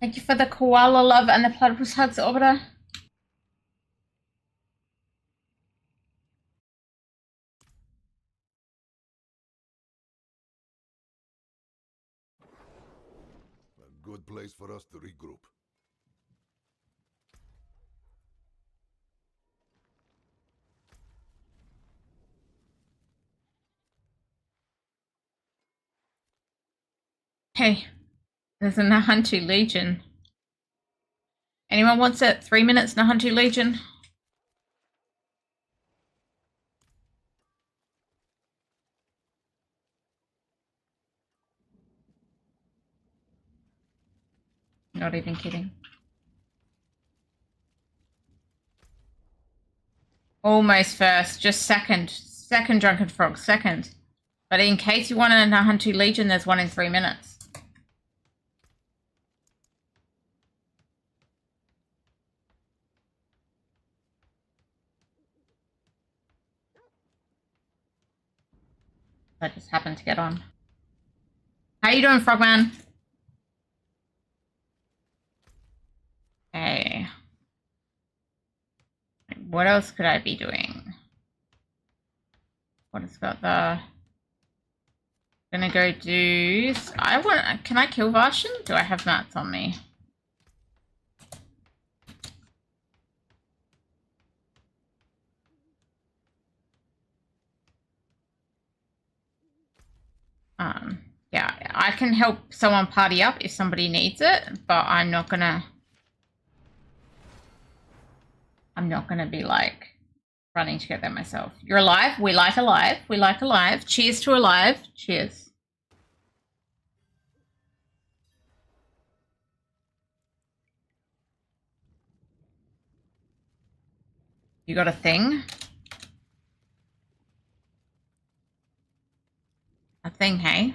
Thank you for the koala love and the platypus hugs, Orbiter. A good place for us to regroup. Hey, there's a Nahantu Legion. Anyone wants it? 3 minutes, Nahantu Legion. Not even kidding. Almost first, just second. Second, Drunken Frog, second. But in case you want a Nahantu Legion, there's one in 3 minutes. I just happened to get on. How you doing, Frogman? Hey. What else could I be doing? What has got the... Gonna go do... Can I kill Varshan? Do I have mats on me? Yeah, I can help someone party up if somebody needs it, but I'm not gonna be like running to get there myself. You're alive? We like alive. We like alive. Cheers to alive. Cheers. You got a thing? A thing, hey?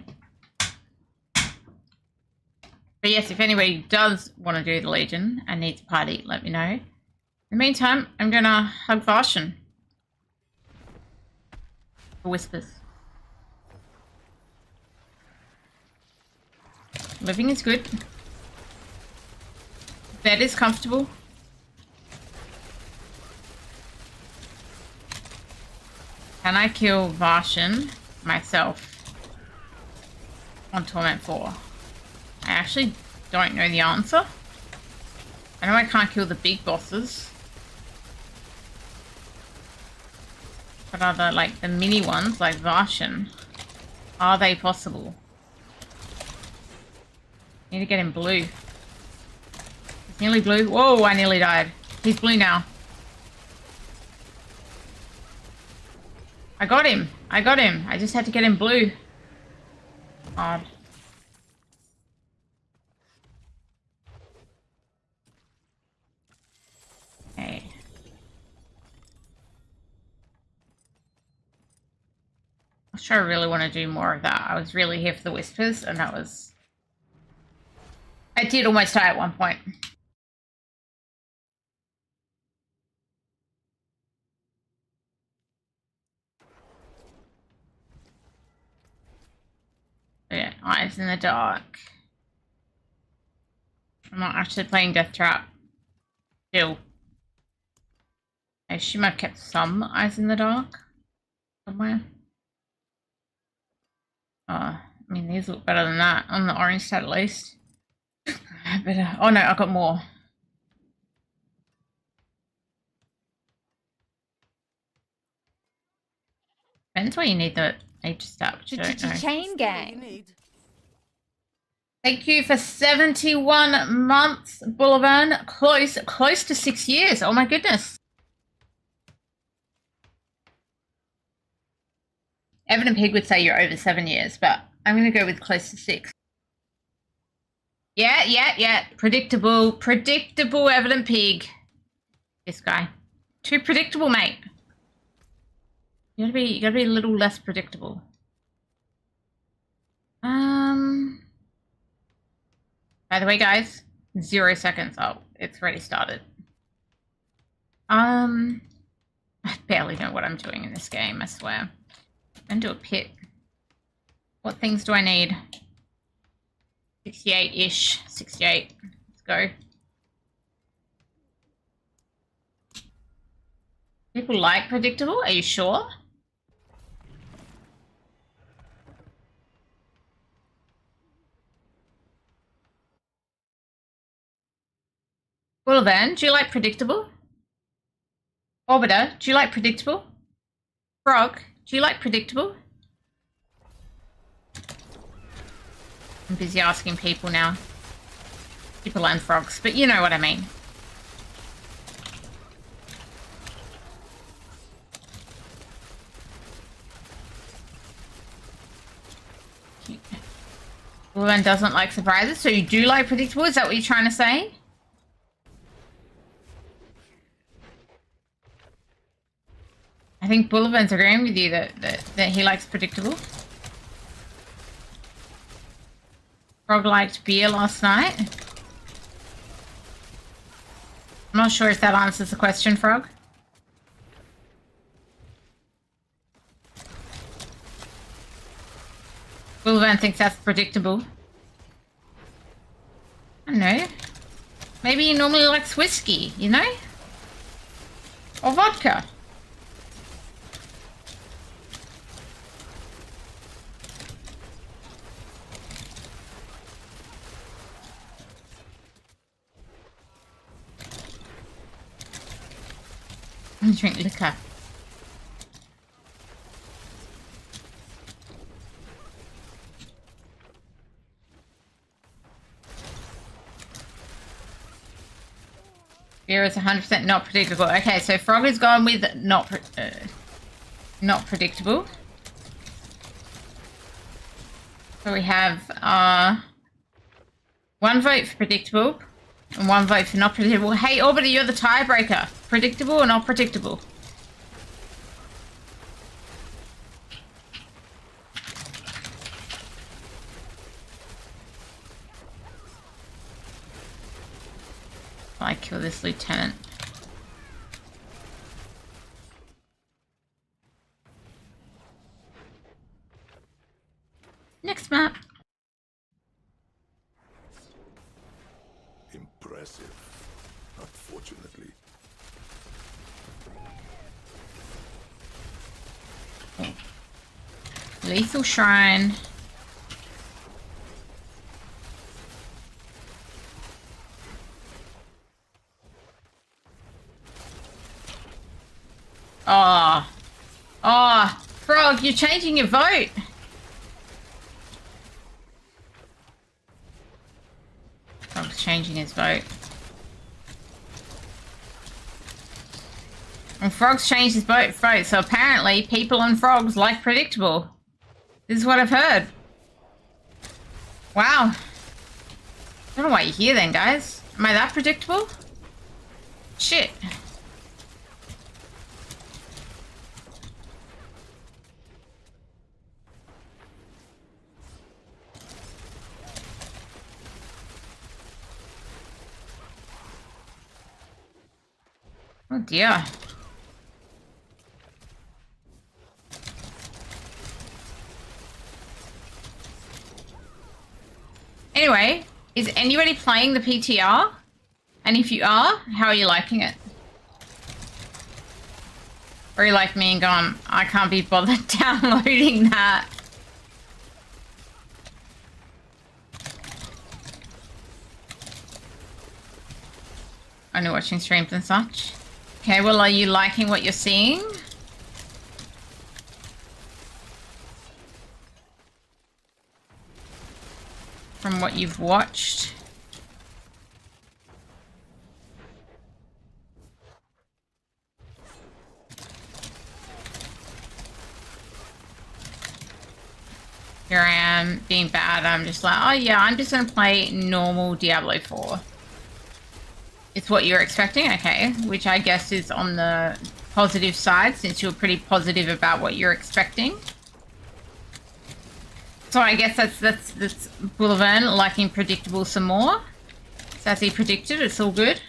But yes, if anybody does want to do the Legion and needs a party, let me know. In the meantime, I'm gonna hug Varshan. For whispers. Living is good. Bed is comfortable. Can I kill Varshan myself on Torment 4? I actually don't know the answer. I know I can't kill the big bosses. But are the, like, the mini ones, like Varshan, are they possible? Need to get him blue. He's nearly blue. Whoa, I nearly died. He's blue now. I got him. I got him. I just had to get him blue. Odd. Okay. I'm sure I really want to do more of that. I was really here for the whispers, and that was... I did almost die at one point. Yeah, Eyes in the Dark. I'm not actually playing Death Trap. Still. I assume I've kept some Eyes in the Dark somewhere. I mean, these look better than that on the orange side at least. Better. Oh no, I've got more. Depends where you need the H stuff. Chain gang. Thank you for 71 months, Boulevard. Close to 6 years. Oh my goodness. Evan and Pig would say you're over 7 years, but I'm going to go with close to 6. Yeah. Predictable, Evan and Pig. This guy. Too predictable, mate. You gotta be a little less predictable. By the way, guys, 0 seconds. Oh, it's already started. I barely know what I'm doing in this game, I swear. And do a pit. What things do I need? 68-ish. 68. Let's Go. People like predictable? Are you sure? Well then, do you like predictable? Orbiter, do you like predictable? Frog, do you like predictable? I'm busy asking people now. People and frogs, but you know what I mean. Bullivant doesn't like surprises, so you do like predictable? Is that what you're trying to say? I think Bullivant's agreeing with you that he likes predictable. Frog liked beer last night. I'm not sure if that answers the question, Frog. Bullivant thinks that's predictable. I don't know. Maybe he normally likes whiskey, you know? Or vodka. I drink liquor. Beer is 100% not predictable. Okay, so Frog has gone with not predictable. So we have 1 vote for predictable and 1 vote for not predictable. Hey, Orbiter, you're the tiebreaker. Predictable or not predictable? I kill this lieutenant. Next map. Impressive. Unfortunately. Lethal Shrine. Oh. Oh, Frog, you're changing your vote. Frog's changing his vote. And Frog's changed his vote, so apparently people and frogs like predictable. This is what I've heard. Wow. I don't know why you're here then, guys. Am I that predictable? Shit. Oh dear. Anyway, is anybody playing the PTR? And if you are, how are you liking it? Or are you like me and going, I can't be bothered downloading that? Only watching streams and such. Okay, well, are you liking what you're seeing? From what you've watched? Here I am being bad. I'm just like, oh yeah, I'm just gonna play normal Diablo 4. It's what you're expecting, okay, which I guess is on the positive side since you're pretty positive about what you're expecting. So I guess that's Bullivant liking predictable some more. So as he predicted, it's all good.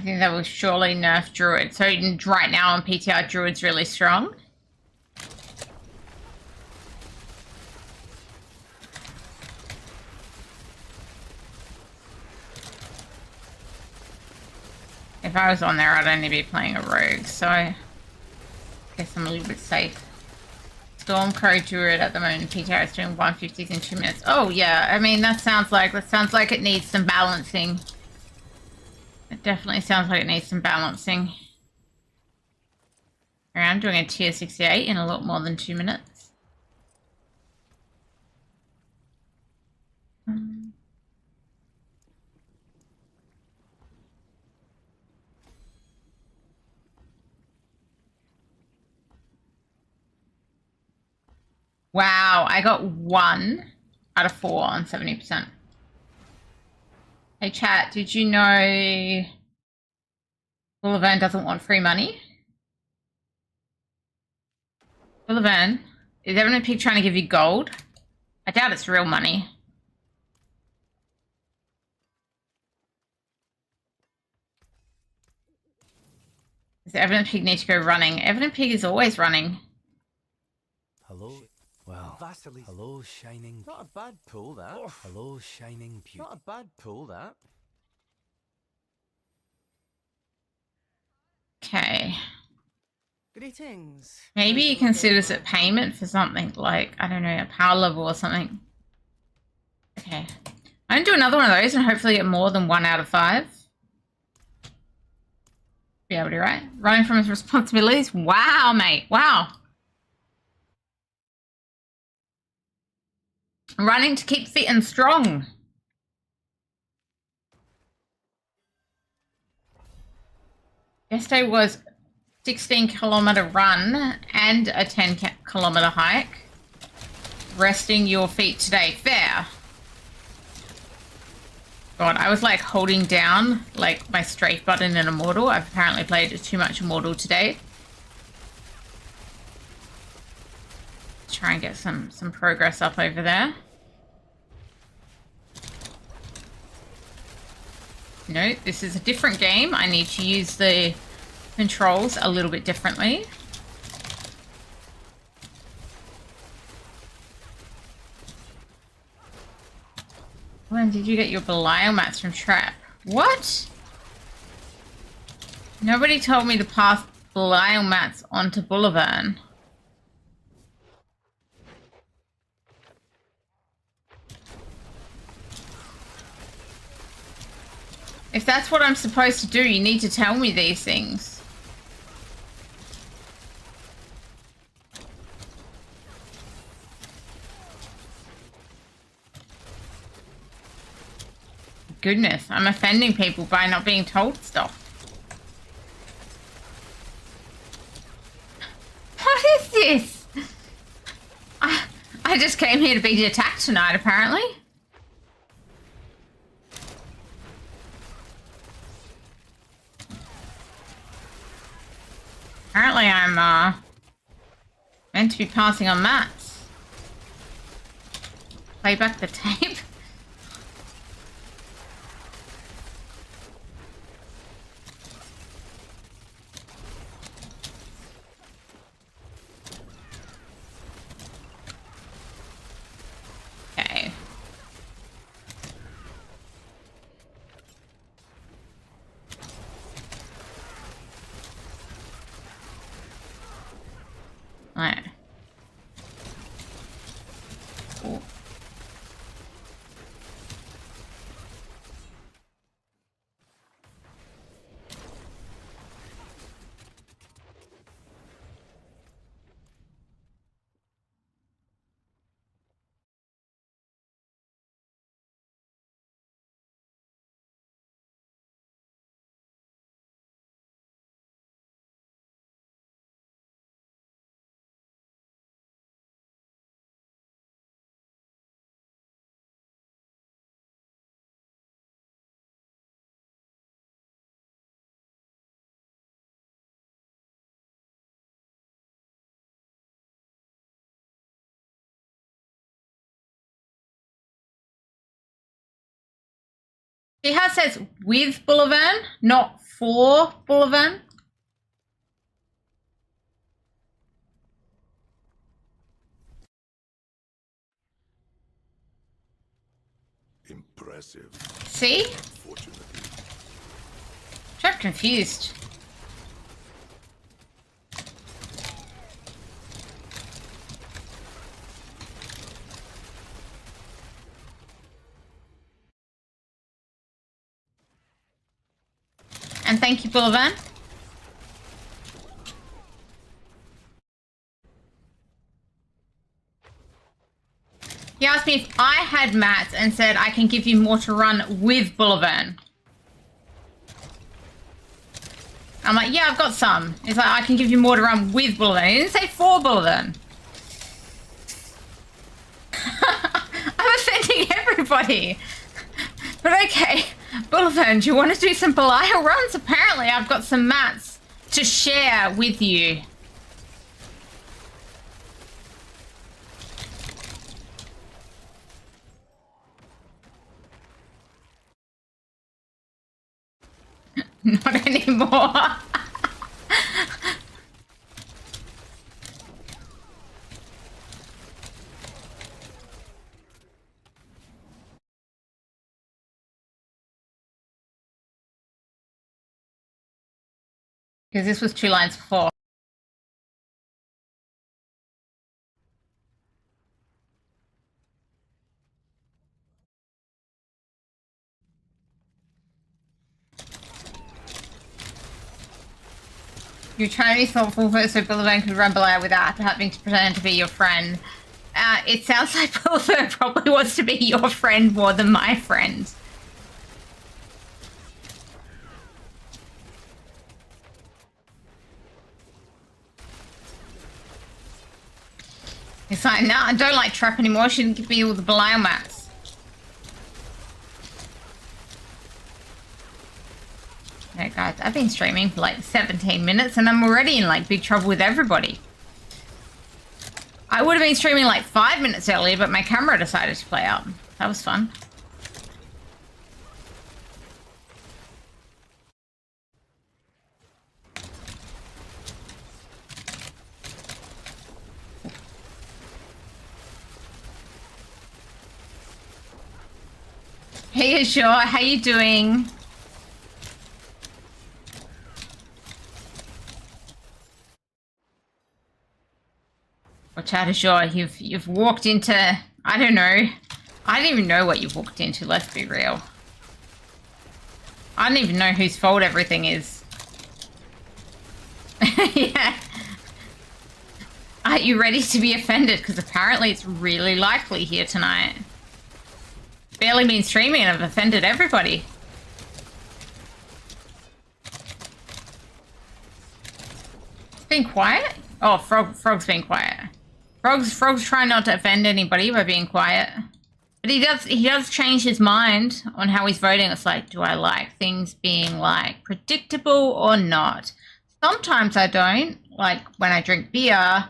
think they will surely nerf Druid. So right now on PTR, Druid's really strong. If I was on there, I'd only be playing a rogue, so I guess I'm a little bit safe. Stormcrow Druid at the moment, PTR is doing 150s in 2 minutes. Oh yeah, I mean that sounds like it needs some balancing. It definitely sounds like it needs some balancing. I'm doing a tier 68 in a lot more than 2 minutes. Wow, I got 1 out of 4 on 70%. Hey chat, did you know Boulevard doesn't want free money? Boulevard, is everyone Pig trying to give you gold? I doubt it's real money. Does Evident Pig need to go running? Evident Pig is always running. Hello. Well, Vasily. hello, shining. Not a bad pull, that. Hello, shining beauty. Not a bad pull, that. Okay. Greetings. Maybe he considers it payment for something like, I don't know, a power level or something. Okay. I'm going to do another one of those and hopefully get more than 1 out of 5. Be able to, right? Running from his responsibilities. Wow, mate. Wow. Running to keep fit and strong. Yesterday was 16-kilometer run and a 10-kilometer hike. Resting your feet today. Fair. God, I was like holding down like my strafe button in Immortal. I've apparently played too much Immortal today. Try and get some progress up over there. No, this is a different game. I need to use the controls a little bit differently. When did you get your Belial mats from Trap? What? Nobody told me to pass Belial mats onto Boulevard. If that's what I'm supposed to do, you need to tell me these things. Goodness, I'm offending people by not being told stuff. What is this? I just came here to be attacked tonight, apparently. Apparently I'm meant to be passing on mats. Play back the tape. Okay. Alright. Cool. See how it says with Boulevard, not for Boulevard. Impressive. See? Unfortunately. I'm confused. And thank you, Boulevard. He asked me if I had mats and said I can give you more to run with Boulevard. I'm like, yeah, I've got some. He's like, I can give you more to run with Boulevard. He didn't say for Boulevard. I'm offending everybody. But okay, Boulevard, do you want to do some Belial runs? Apparently, I've got some mats to share with you. Not anymore. Because this was 2 lines before. You're trying to be thoughtful so Boulevard could run Belial without having to pretend to be your friend. It sounds like Boulevard probably wants to be your friend more than my friend. It's like, no, I don't like Trap anymore. She didn't give me all the Belial mats. No, guys, I've been streaming for like 17 minutes and I'm already in like big trouble with everybody. I would have been streaming like 5 minutes earlier, but my camera decided to play out. That was fun. Hey, Azure, how you doing? Watch out, Azure. You've walked into, I don't know. I don't even know what you've walked into, let's be real. I don't even know whose fault everything is. Yeah. Are you ready to be offended? Because apparently it's really likely here tonight. Barely been streaming and I've offended everybody. It's been quiet? Oh, Frog's been quiet. Frog's trying not to offend anybody by being quiet. But he does change his mind on how he's voting. It's like, do I like things being like predictable or not? Sometimes I don't, like when I drink beer,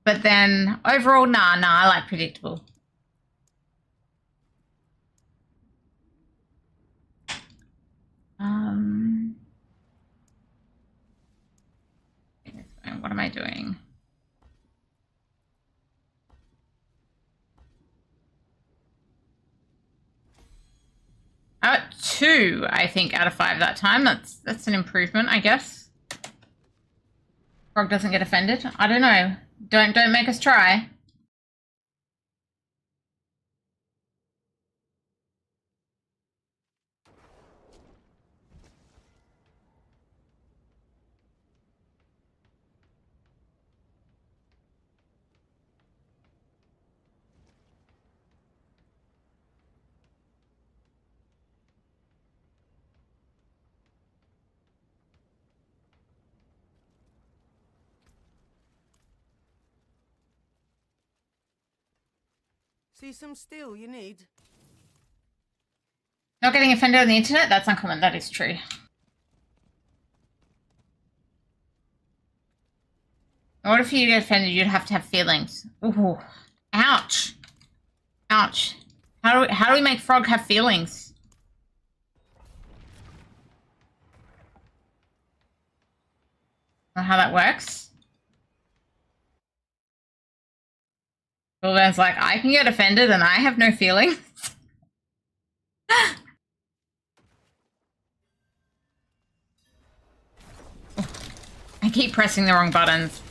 but then overall, nah, I like predictable. What am I doing? I got 2, I think, out of 5 that time. That's an improvement, I guess. Frog doesn't get offended. I don't know. Don't make us try. See some steel you need? Not getting offended on the internet? That's uncommon. That is true. In order for you to get offended, you'd have to have feelings. Ooh. Ouch. Ouch. How do we make Frog have feelings? Not how that works. Bulban's like, I can get offended and I have no feelings. I keep pressing the wrong buttons.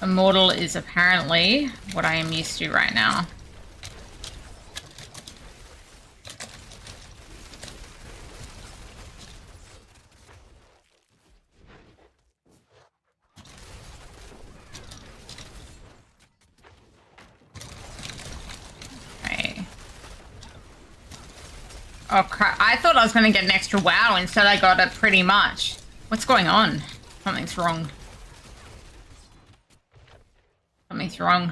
Immortal is apparently what I am used to right now. Okay. Oh crap, I thought I was going to get an extra wow, instead I got it pretty much. What's going on? Something's wrong. Something's wrong.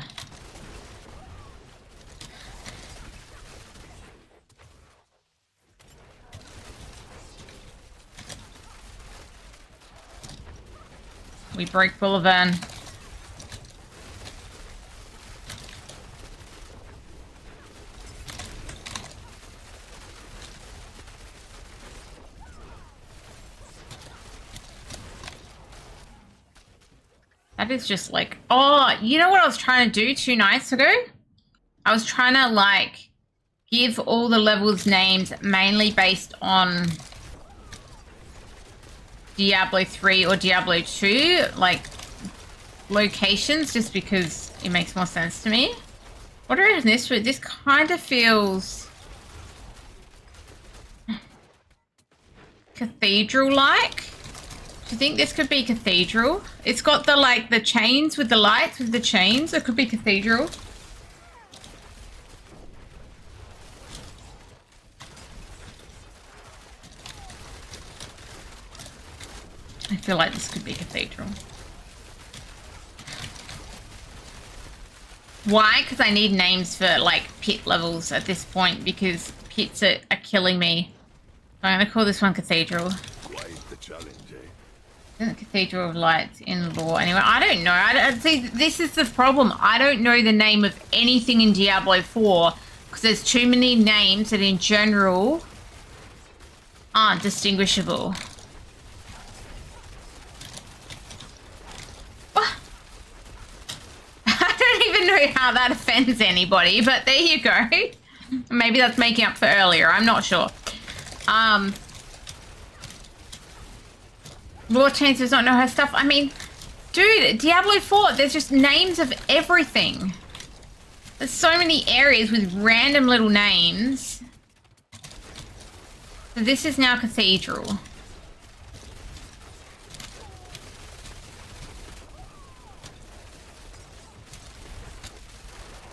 We break Boulevard. That is just like, oh, you know what I was trying to do 2 nights ago? I was trying to like give all the levels names mainly based on Diablo 3 or Diablo 2, like locations, just because it makes more sense to me. What is this? This kind of feels cathedral-like. Do you think this could be cathedral? It's got the like the chains with the lights with the chains. It could be cathedral. I feel like this could be cathedral. Why? Because I need names for like pit levels at this point, because pits are killing me. So I'm gonna call this one cathedral. Quite the challenge, eh? Cathedral of Lights in lore. Anyway, I don't know. I see, this is the problem. I don't know the name of anything in Diablo 4 because there's too many names that in general aren't distinguishable. What? I don't even know how that offends anybody, but there you go. Maybe that's making up for earlier. I'm not sure. Lord Chains does not know her stuff. I mean, dude, Diablo 4, there's just names of everything. There's so many areas with random little names. So this is now Cathedral.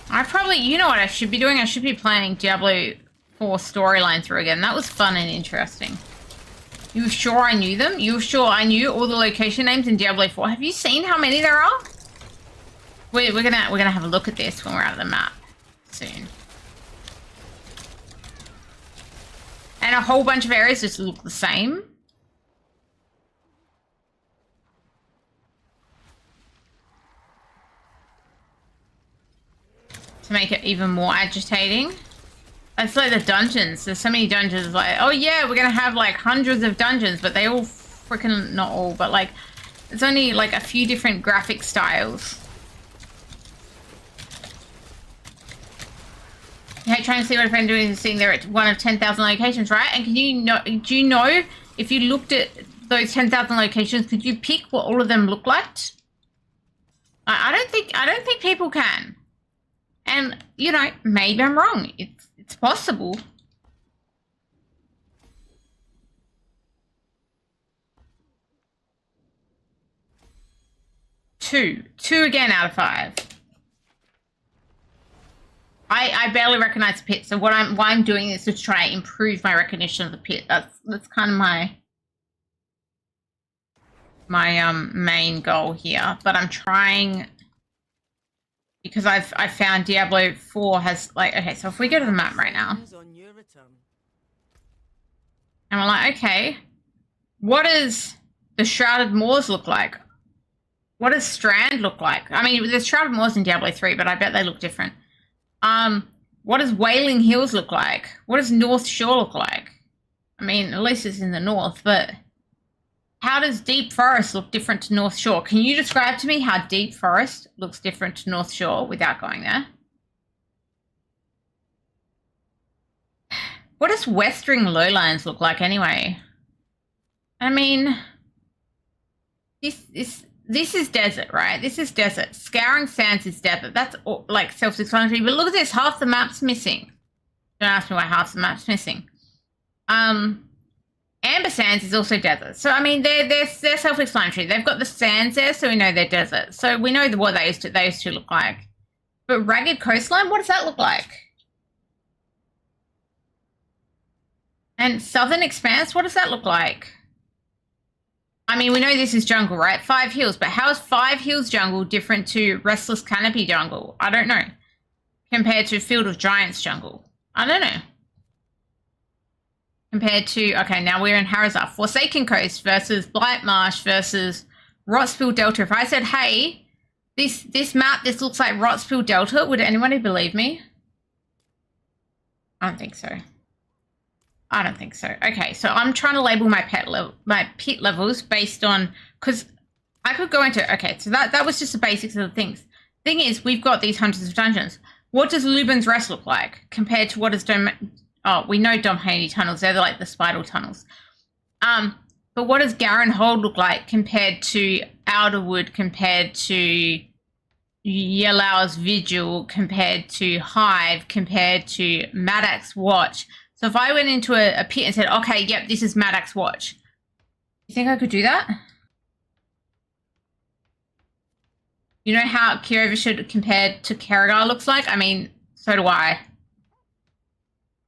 I probably, you know what I should be doing? I should be playing Diablo 4 storyline through again. That was fun and interesting. You sure I knew them? You sure I knew all the location names in Diablo 4? Have you seen how many there are? We're gonna have a look at this when we're out of the map soon. And a whole bunch of areas just look the same. To make it even more agitating. It's like the dungeons. There's so many dungeons. Like, oh yeah, we're gonna have like hundreds of dungeons, but they all freaking, not all, but like, it's only like a few different graphic styles. Hey, trying to see what a friend doing is sitting there at one of 10,000 locations, right? And can you know? Do you know if you looked at those 10,000 locations, could you pick what all of them look like? I don't think people can. And you know, maybe I'm wrong. It's possible. Two again out of 5. I barely recognize the pit, so why I'm doing is to try and improve my recognition of the pit. That's kind of my main goal here. But I'm trying, because I found Diablo 4 has like, okay, so if we go to the map right now, and we're like, okay, what does the Shrouded Moors look like? What does Strand look like? I mean, there's Shrouded Moors in Diablo 3, but I bet they look different. What does Wailing Hills look like? What does North Shore look like? I mean, at least it's in the north, but how does Deep Forest look different to North Shore? Can you describe to me how Deep Forest looks different to North Shore without going there? What does Westering Lowlands look like anyway? I mean, this is desert, right? This is desert. Scouring Sands is desert. That's all, like self-explanatory. But look at this. Half the map's missing. Don't ask me why half the map's missing. Amber Sands is also desert. So, I mean, they're self-explanatory. They've got the sands there, so we know they're desert. So we know what those two look like. But Ragged Coastline, what does that look like? And Southern Expanse, what does that look like? I mean, we know this is jungle, right? Five Hills, but how is Five Hills jungle different to Restless Canopy jungle? I don't know. Compared to Field of Giants jungle. I don't know. Compared to, okay, now we're in Harazar. Forsaken Coast versus Blight Marsh versus Rotspill Delta. If I said, hey, this map, this looks like Rotspill Delta, would anybody believe me? I don't think so. I don't think so. Okay, so I'm trying to label my pit levels based on, because I could go into, okay, so that was just the basics of the things. Thing is, we've got these hundreds of dungeons. What does Lubin's Rest look like compared to what is we know Domhaney tunnels, they're like the spiral tunnels. But what does Garren Hold look like compared to Outerwood, compared to Yellow's Vigil, compared to Hive, compared to Maddox Watch? So if I went into a pit and said, okay, yep, this is Maddox Watch, you think I could do that? You know how Kierovishad compared to Karagar looks like? I mean, so do I.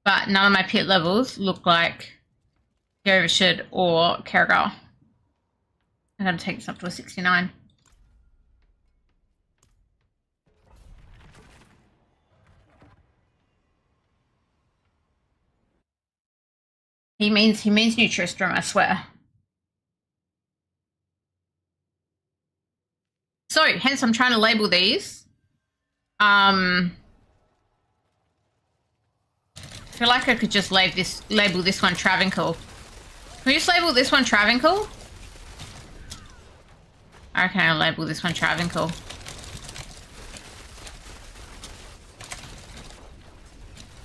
But none of my pit levels look like Kierovishad or Karagar. I'm going to take this up to a 69. He means New Tristram, I swear. So, hence I'm trying to label these. I feel like I could just label this one Travancore. Can we just label this one Travancore? I reckon I'll label this one Travancore.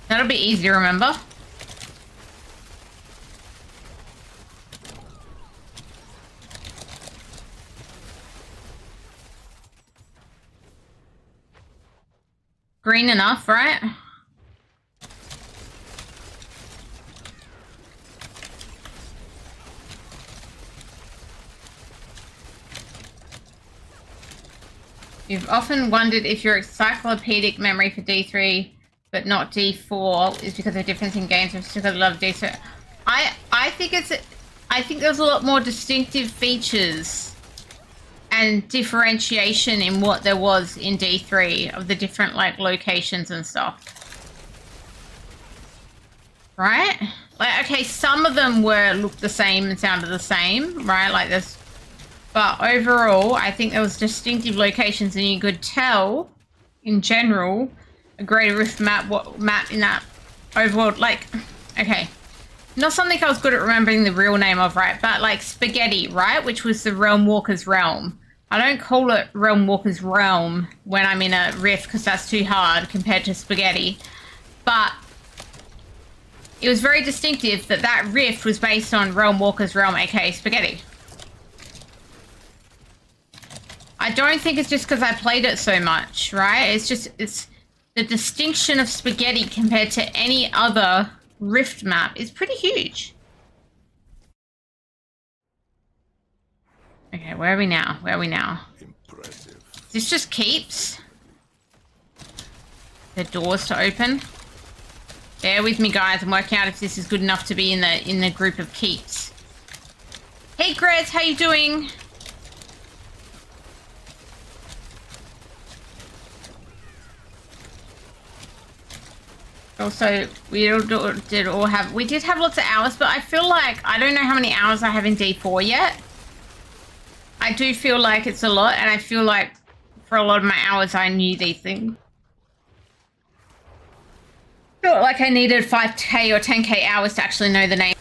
That'll be easy to remember. Green enough, right? You've often wondered if your encyclopedic memory for D3 but not D4 is because of difference in games or because I love D3. I think there's a lot more distinctive features and differentiation in what there was in D3 of the different like locations and stuff. Right? Like, okay, some of them looked the same and sounded the same, right? Like this. But overall, I think there was distinctive locations and you could tell, in general, a Greater Rift map in that overworld. Like, okay, not something I was good at remembering the real name of, right? But like Spaghetti, right? Which was the Realm Walker's Realm. I don't call it Realm Walker's Realm when I'm in a Rift because that's too hard compared to Spaghetti. But it was very distinctive that Rift was based on Realm Walker's Realm, aka Spaghetti. I don't think it's just because I played it so much, right? It's the distinction of Spaghetti compared to any other Rift map is pretty huge. Okay, where are we now? Impressive. This just keeps the doors to open. Bear with me, guys. I'm working out if this is good enough to be in the group of keeps. Hey, Grez, how you doing? Also, we did have lots of hours, but I feel like I don't know how many hours I have in D4 yet. I do feel like it's a lot, and I feel like for a lot of my hours I knew these things. Felt like I needed 5k or 10k hours to actually know the name.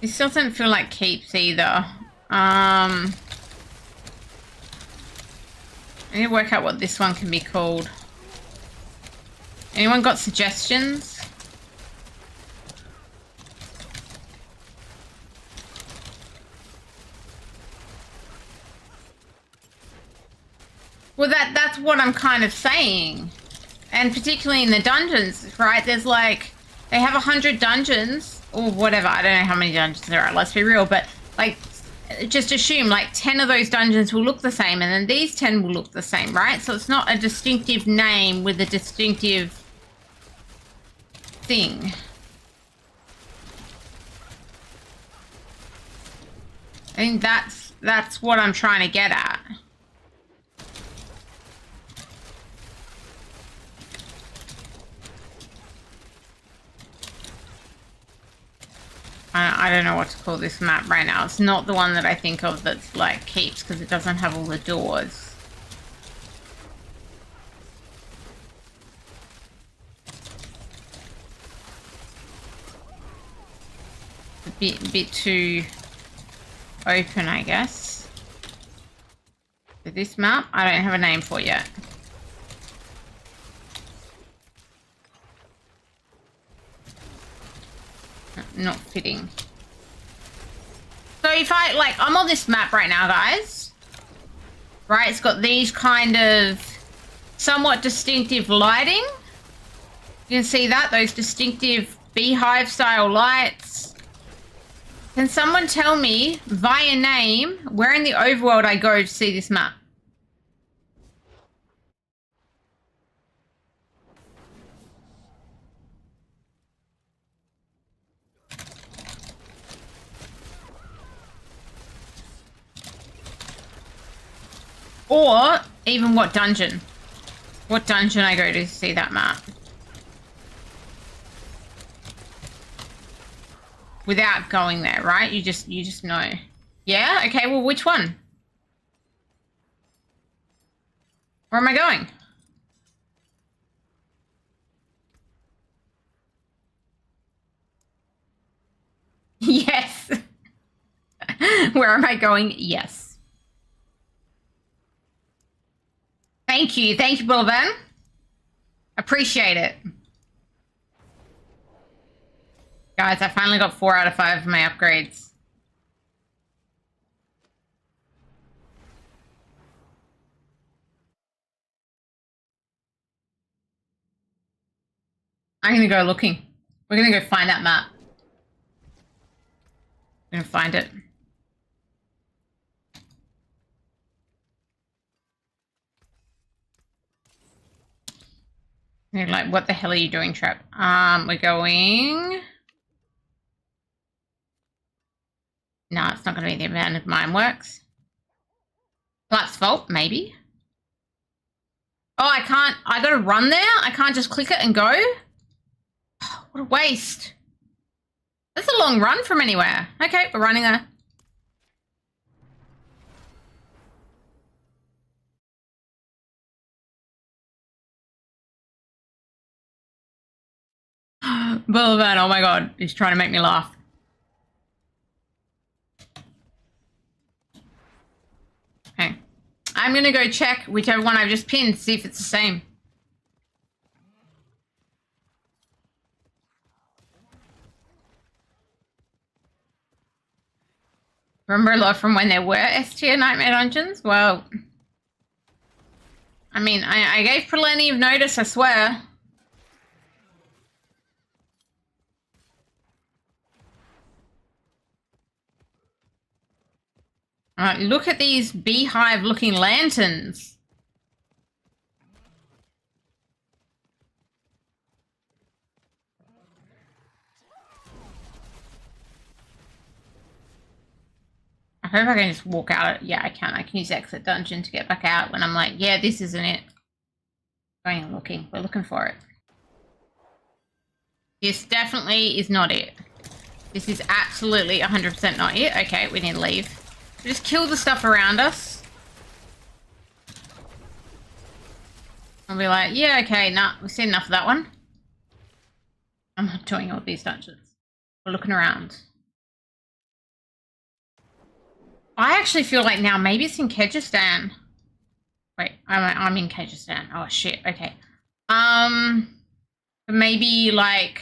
This doesn't feel like keeps either. I need to work out what this one can be called. Anyone got suggestions? Well, that's what I'm kind of saying. And particularly in the dungeons, right? There's like, they have 100 dungeons or whatever. I don't know how many dungeons there are, let's be real. But like, just assume like 10 of those dungeons will look the same and then these 10 will look the same, right? So it's not a distinctive name with a distinctive thing. I think that's what I'm trying to get at. I don't know what to call this map right now. It's not the one that I think of that's like keeps because it doesn't have all the doors. A bit too open, I guess. For this map, I don't have a name for yet. Not fitting. So if I'm on this map right now, guys. Right, it's got these kind of somewhat distinctive lighting. You can see that, those distinctive beehive style lights. Can someone tell me via name where in the overworld I go to see this map? Or even what dungeon. What dungeon I go to see that map. Without going there, right? You just know. Yeah? Okay, well, which one? Where am I going? Yes. Where am I going? Yes. Thank you, Bulban. Appreciate it. Guys, I finally got 4 out of 5 of my upgrades. I'm gonna go looking. We're gonna go find that map. We're gonna find it. You're like, what the hell are you doing, Trep? We're going... No, it's not going to be the abandoned mine works. Flats Vault, maybe. Oh, I can't... I got to run there? I can't just click it and go? Oh, what a waste. That's a long run from anywhere. Okay, we're running there. Boulevard, oh my god, he's trying to make me laugh. Okay. I'm gonna go check whichever one I've just pinned, see if it's the same. Remember a lot from when there were S-tier Nightmare Dungeons? Well, I mean, I gave plenty of notice, I swear. Look at these beehive-looking lanterns. I hope I can just walk out. Yeah, I can. I can use exit dungeon to get back out when I'm like, yeah, this isn't it. Going and looking. We're looking for it. This definitely is not it. This is absolutely 100% not it. Okay, we need to leave. Just kill the stuff around us. I'll be like, yeah, okay, nah, we've seen enough of that one. I'm not doing all these dungeons. We're looking around. I actually feel like now maybe it's in Kyrgyzstan. Wait, I'm in Kyrgyzstan. Oh shit. Okay. Maybe like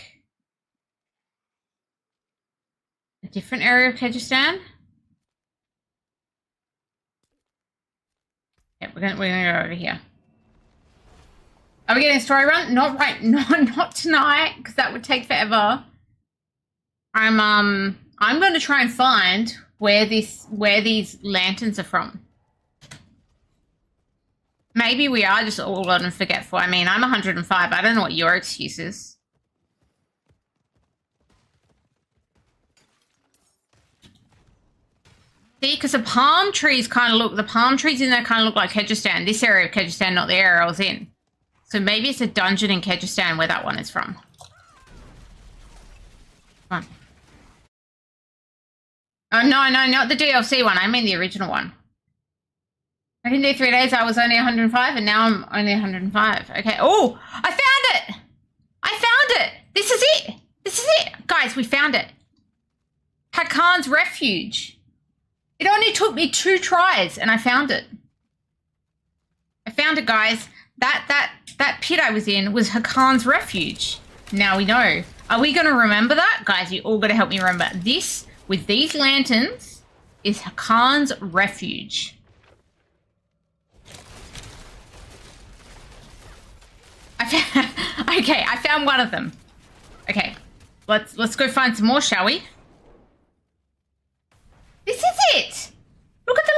a different area of Kyrgyzstan. Yeah, we're gonna go over here. Are we getting a story run? Not right. Not tonight, because that would take forever. I'm going to try and find where these lanterns are from. Maybe we are just all on and forgetful. I mean, I'm 105. I don't know what your excuse is. See, because the palm trees in there kind of look like Kyrgyzstan. This area of Kyrgyzstan, not the area I was in. So maybe it's a dungeon in Kyrgyzstan where that one is from. Come on. Oh, no, not the DLC one. I mean the original one. I can do 3 days. I was only 105, and now I'm only 105. Okay. Oh, I found it! I found it! This is it! This is it! Guys, we found it. Hakan's Refuge. It only took me 2 tries, and I found it. I found it, guys. That pit I was in was Hakan's Refuge. Now we know. Are we going to remember that? Guys, you all got to help me remember. This, with these lanterns, is Hakan's Refuge. Okay, I found one of them. Okay, let's go find some more, shall we? This is it! Look at the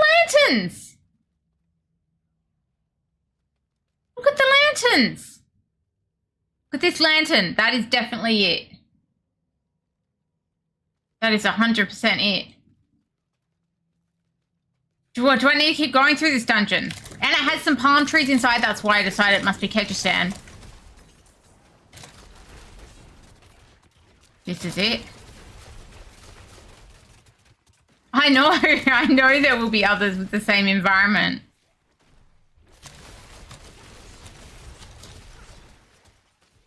lanterns! Look at the lanterns! Look at this lantern. That is definitely it. That is 100% it. Do I need to keep going through this dungeon? And it has some palm trees inside. That's why I decided it must be Kyrgyzstan. This is it. I know there will be others with the same environment.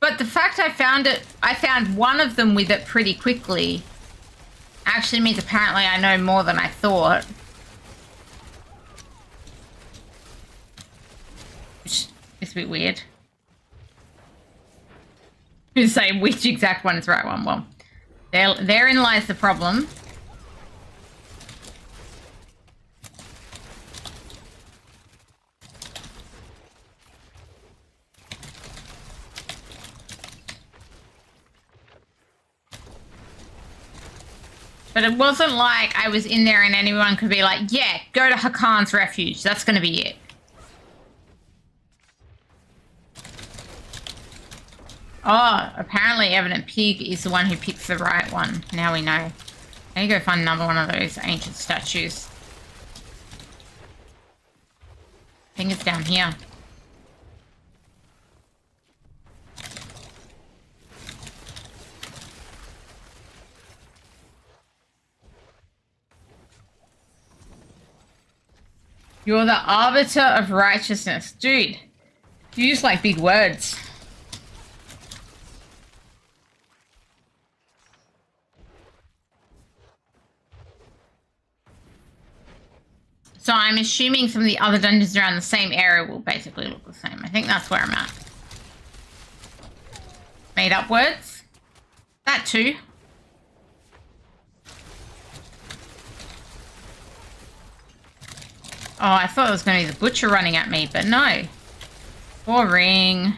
But the fact I found one of them with it pretty quickly, actually means apparently I know more than I thought. Which is a bit weird. To say which exact one is the right one. Well, therein lies the problem. But it wasn't like I was in there and anyone could be like, yeah, go to Hakan's Refuge. That's going to be it. Oh, apparently Evident Pig is the one who picks the right one. Now we know. I need to go find another one of those ancient statues. I think it's down here. You're the arbiter of righteousness. Dude, you use like big words. So I'm assuming some of the other dungeons around the same area will basically look the same. I think that's where I'm at. Made up words? That too. Oh, I thought it was going to be the butcher running at me, but no. Boring.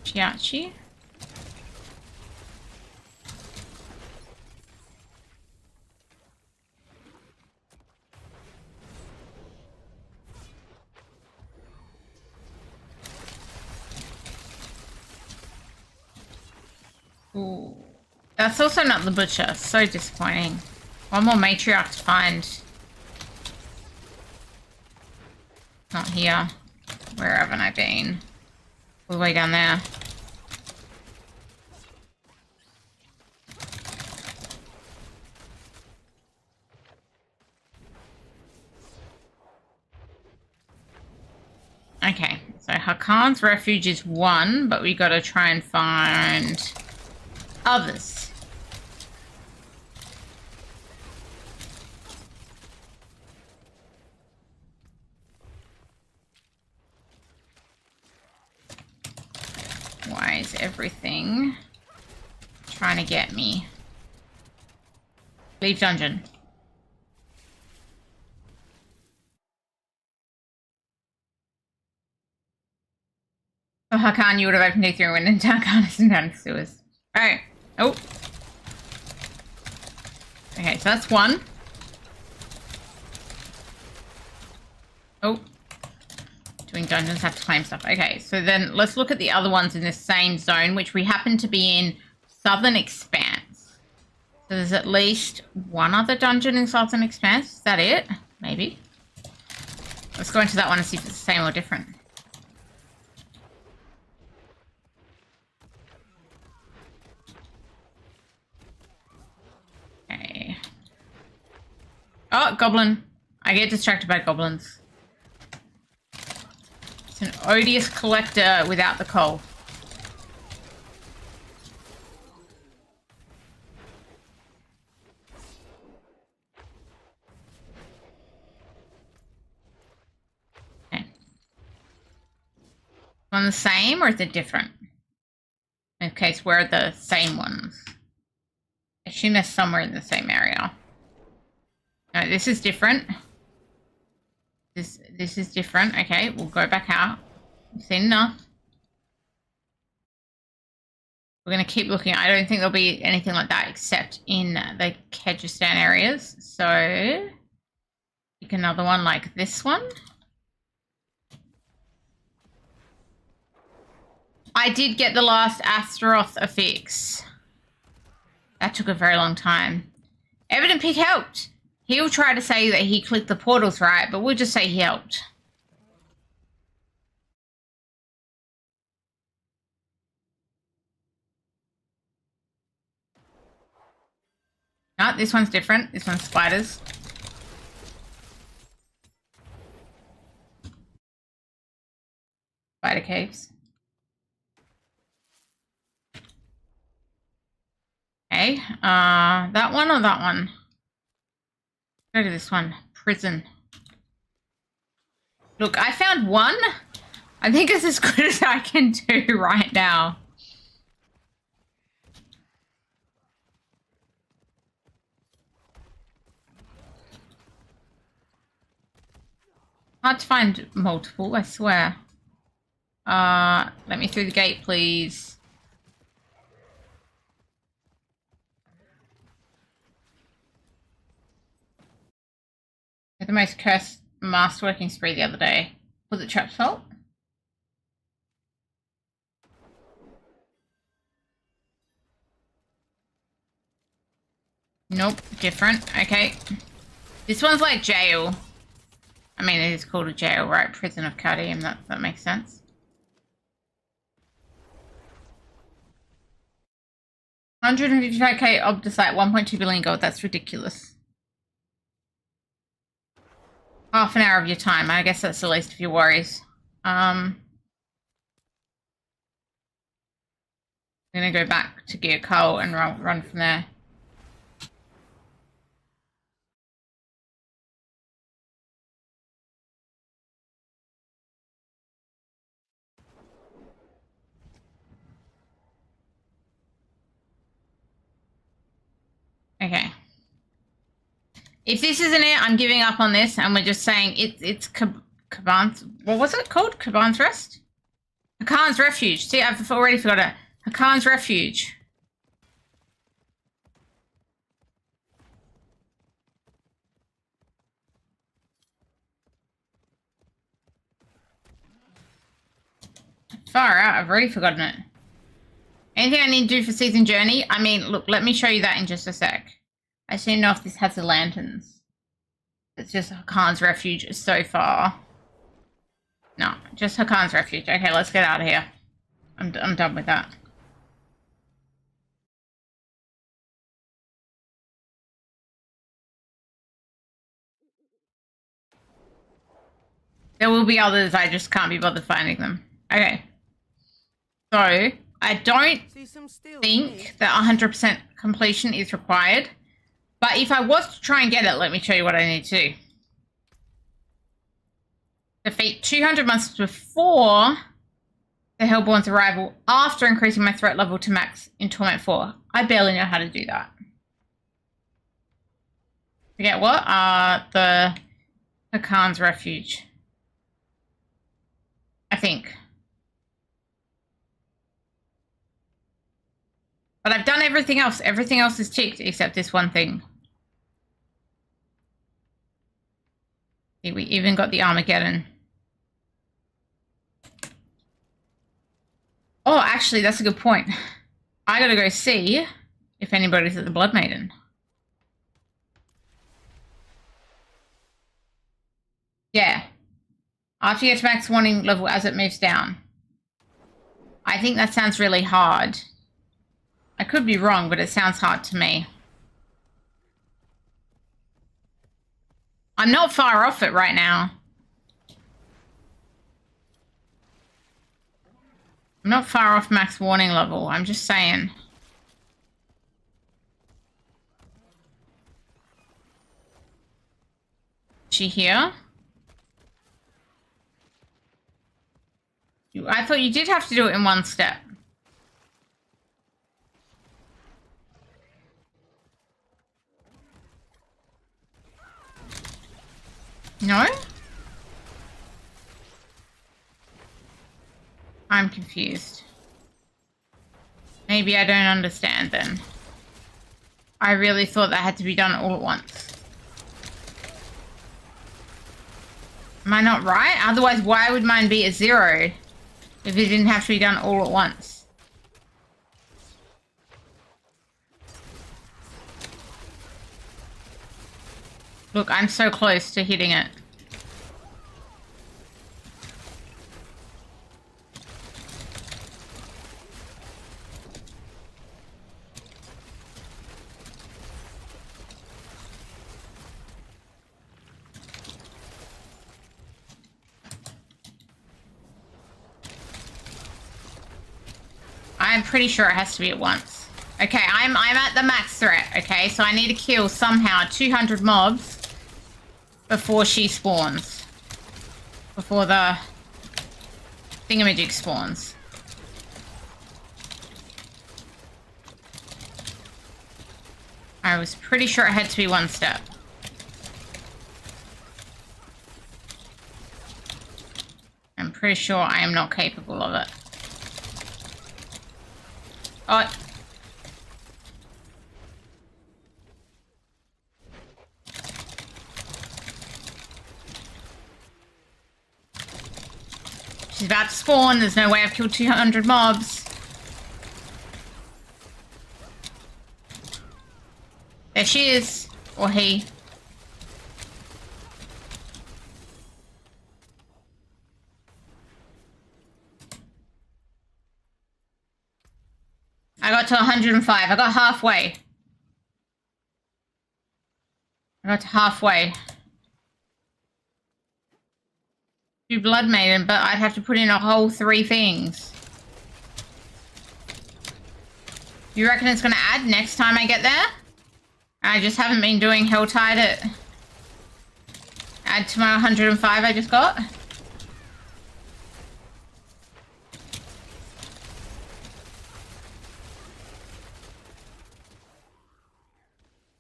Chiachi. Ooh. That's also not the butcher. So disappointing. One more matriarch to find. Not here. Where haven't I been? All the way down there. Okay, so Hakan's Refuge is one, but we gotta try and find others. Why is everything trying to get me? Leave dungeon. Oh, Hakan, you would have opened it through a window. Hakan isn't down the sewers. Alright. Oh. Okay, so that's one. Oh. Doing dungeons, have to claim stuff. Okay, so then let's look at the other ones in the same zone, which we happen to be in Southern Expanse. So there's at least one other dungeon in Southern Expanse. Is that it? Maybe. Let's go into that one and see if it's the same or different. Okay. Oh, goblin. I get distracted by goblins. It's an odious collector without the coal. Okay. One the same or is it different? In case we're the same ones. I assume they're somewhere in the same area. No, this is different. This is different. Okay, we'll go back out. We've seen enough. We're going to keep looking. I don't think there'll be anything like that except in the Kyrgyzstan areas. So, pick another one like this one. I did get the last Astaroth affix. That took a very long time. Evident Pick helped. He'll try to say that he clicked the portals right, but we'll just say he helped. No, this one's different. This one's spiders. Spider caves. Okay, that one or that one? Go to this one. Prison. Look, I found one. I think it's as good as I can do right now. Hard to find multiple, I swear. Let me through the gate, please. I had the most cursed masterworking spree the other day. Was it Trap's fault? Nope, different. Okay. This one's like jail. I mean, it is called a jail, right? Prison of Cardium, that makes sense. $155k Obdicite, 1.2 billion gold. That's ridiculous. Half an hour of your time. I guess that's the least of your worries. I'm gonna go back to Gear Coal and run from there. Okay. If this isn't it, I'm giving up on this, and we're just saying it's Kaban's. What was it called? Kaban's Rest? Hakan's Refuge. See, I've already forgot it. Hakan's Refuge. Far out. I've already forgotten it. Anything I need to do for Season Journey? I mean, look, let me show you that in just a sec. I just need to know if this has the lanterns. It's just Hakan's Refuge so far. No, just Hakan's Refuge. Okay, let's get out of here. I'm done with that. There will be others, I just can't be bothered finding them. Okay. So, I don't think that 100% completion is required. But if I was to try and get it, let me show you what I need to do. Defeat 200 monsters before the Hellborn's arrival after increasing my threat level to max in Torment 4. I barely know how to do that. Forget what? The Hakan's Refuge. I think. But I've done everything else. Everything else is ticked except this one thing. See, we even got the Armageddon. Oh, actually, that's a good point. I gotta go see if anybody's at the Blood Maiden. Yeah. After you get to max warning level as it moves down. I think that sounds really hard. I could be wrong, but it sounds hard to me. I'm not far off it right now. I'm not far off max warning level. I'm just saying. Is she here? I thought you did have to do it in one step. No? I'm confused. Maybe I don't understand then. I really thought that had to be done all at once. Am I not right? Otherwise, why would mine be a 0 if it didn't have to be done all at once? Look, I'm so close to hitting it. I'm pretty sure it has to be at once. Okay, I'm at the max threat, okay? So I need to kill somehow 200 mobs before she spawns. Before the thingamajig spawns. I was pretty sure it had to be one step. I'm pretty sure I am not capable of it. Oh. She's about to spawn. There's no way I've killed 200 mobs. There she is. Or he. I got to 105. I got halfway. I got to halfway. Do Blood Maiden, but I'd have to put in a whole 3 things. You reckon it's going to add next time I get there? I just haven't been doing Helltide at... Add to my 105 I just got?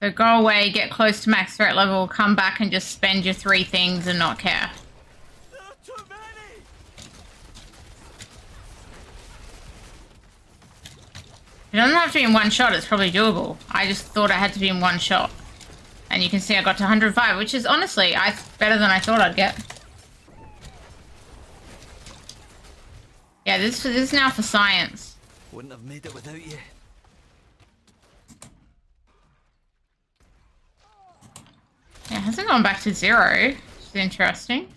So go away, get close to max threat level, come back and just spend your 3 things and not care. It doesn't have to be in one shot, it's probably doable. I just thought it had to be in one shot. And you can see I got to 105, which is honestly better than I thought I'd get. Yeah, this is now for science. Wouldn't have made it without you. Yeah, it hasn't gone back to 0, which is interesting.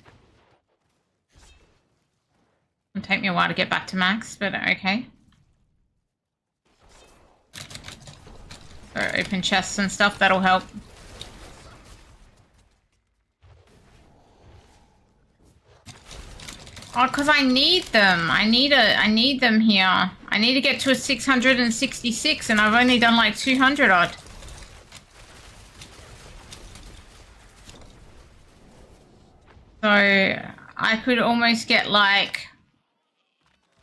It'll take me a while to get back to max, but okay. Or open chests and stuff, that'll help. Oh, because I need them. I need them here. I need to get to a 666 and I've only done like 200 odd. So I could almost get like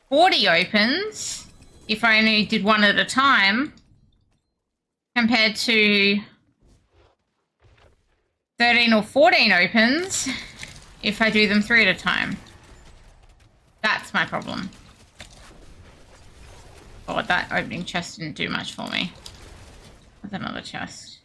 40 opens if I only did one at a time, compared to 13 or 14 opens if I do them 3 at a time. That's my problem. Oh, that opening chest didn't do much for me. There's another chest.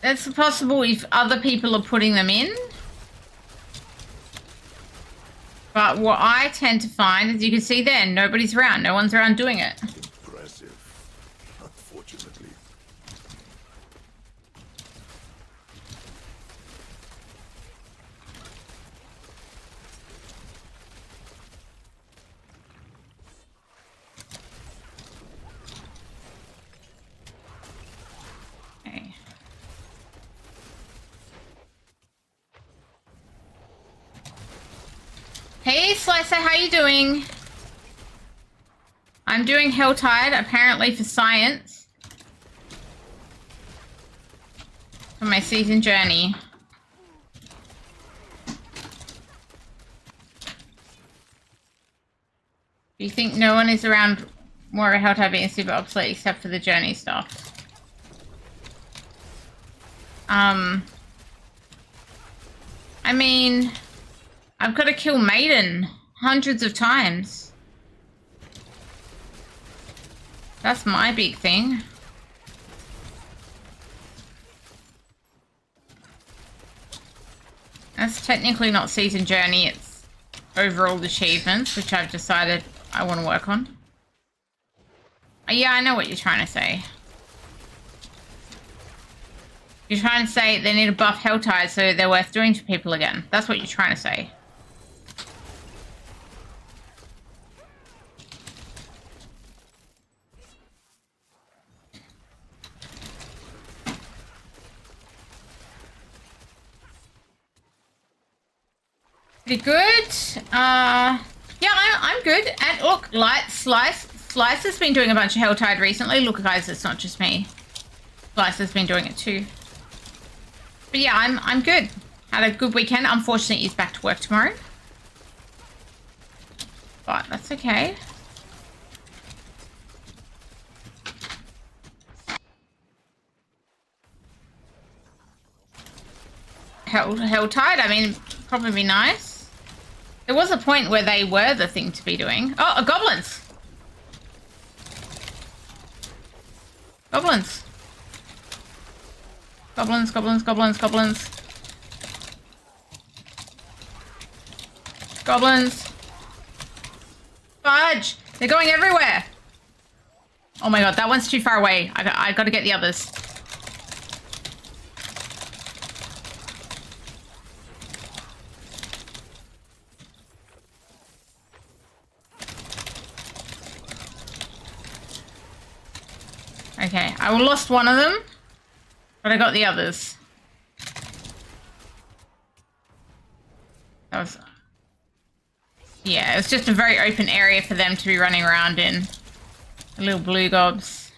It's possible if other people are putting them in. But what I tend to find, as you can see there, nobody's around. No one's around doing it. Impressive. Unfortunately. Okay. Hey, Slicer, how you doing? I'm doing Helltide, apparently for science. For my season journey. Do you think no one is around more of Helltide being super obsolete except for the journey stuff? I mean, I've got to kill Maiden hundreds of times. That's my big thing. That's technically not season journey, it's overall achievements, which I've decided I want to work on. Yeah, I know what you're trying to say. You're trying to say they need to buff Helltide so they're worth doing to people again. That's what you're trying to say. Pretty good. Yeah, I'm good. And look, Slice has been doing a bunch of Helltide recently. Look, guys, it's not just me. Slice has been doing it too. But yeah, I'm good. Had a good weekend. Unfortunately, he's back to work tomorrow. But that's okay. Helltide, I mean, probably be nice. There was a point where they were the thing to be doing. Oh, goblins! Goblins. Goblins, goblins, goblins, goblins. Goblins. Fudge! They're going everywhere! Oh my god, that one's too far away. I gotta get the others. Okay, I lost one of them, but I got the others. That was... Yeah, it was just a very open area for them to be running around in. The little blue gobs.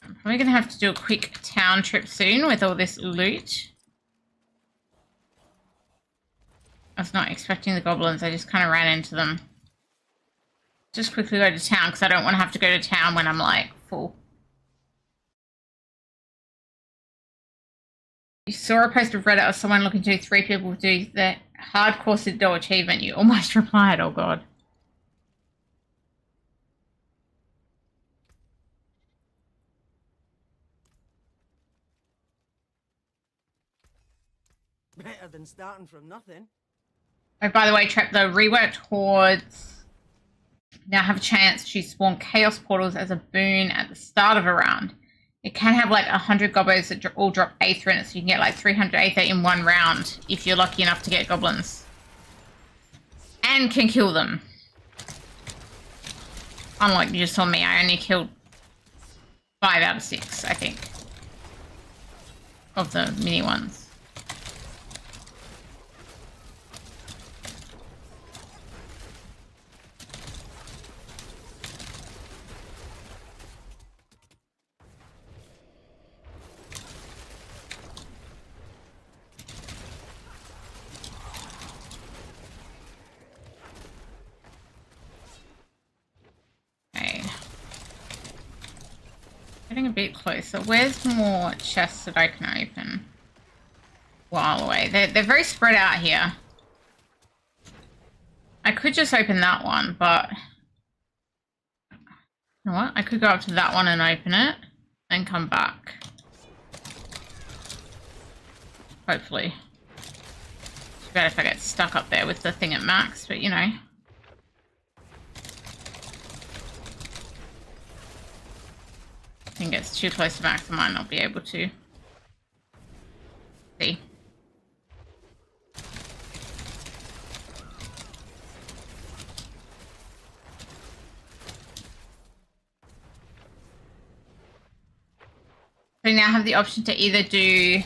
I'm probably gonna have to do a quick town trip soon with all this loot. I was not expecting the goblins, I just kind of ran into them. Just quickly go to town, because I don't want to have to go to town when I'm, like, full. You saw a post of Reddit of someone looking to 3 people do the hardcore Citadel achievement. You almost replied, oh god. Better than starting from nothing. Oh, by the way, Trep, the reworked hordes now have a chance to spawn chaos portals as a boon at the start of a round. It can have like 100 gobos that all drop Aether in it, so you can get like 300 Aether in one round if you're lucky enough to get goblins. And can kill them. Unlike you just told me, I only killed 5 out of 6, I think, of the mini ones. Getting a bit closer. Where's more chests that I can open? While away. They're very spread out here. I could just open that one, but you know what? I could go up to that one and open it and come back. Hopefully. Too bad if I get stuck up there with the thing at max, but you know. I think it's too close to max, I might not be able to. See. So you now have the option to either do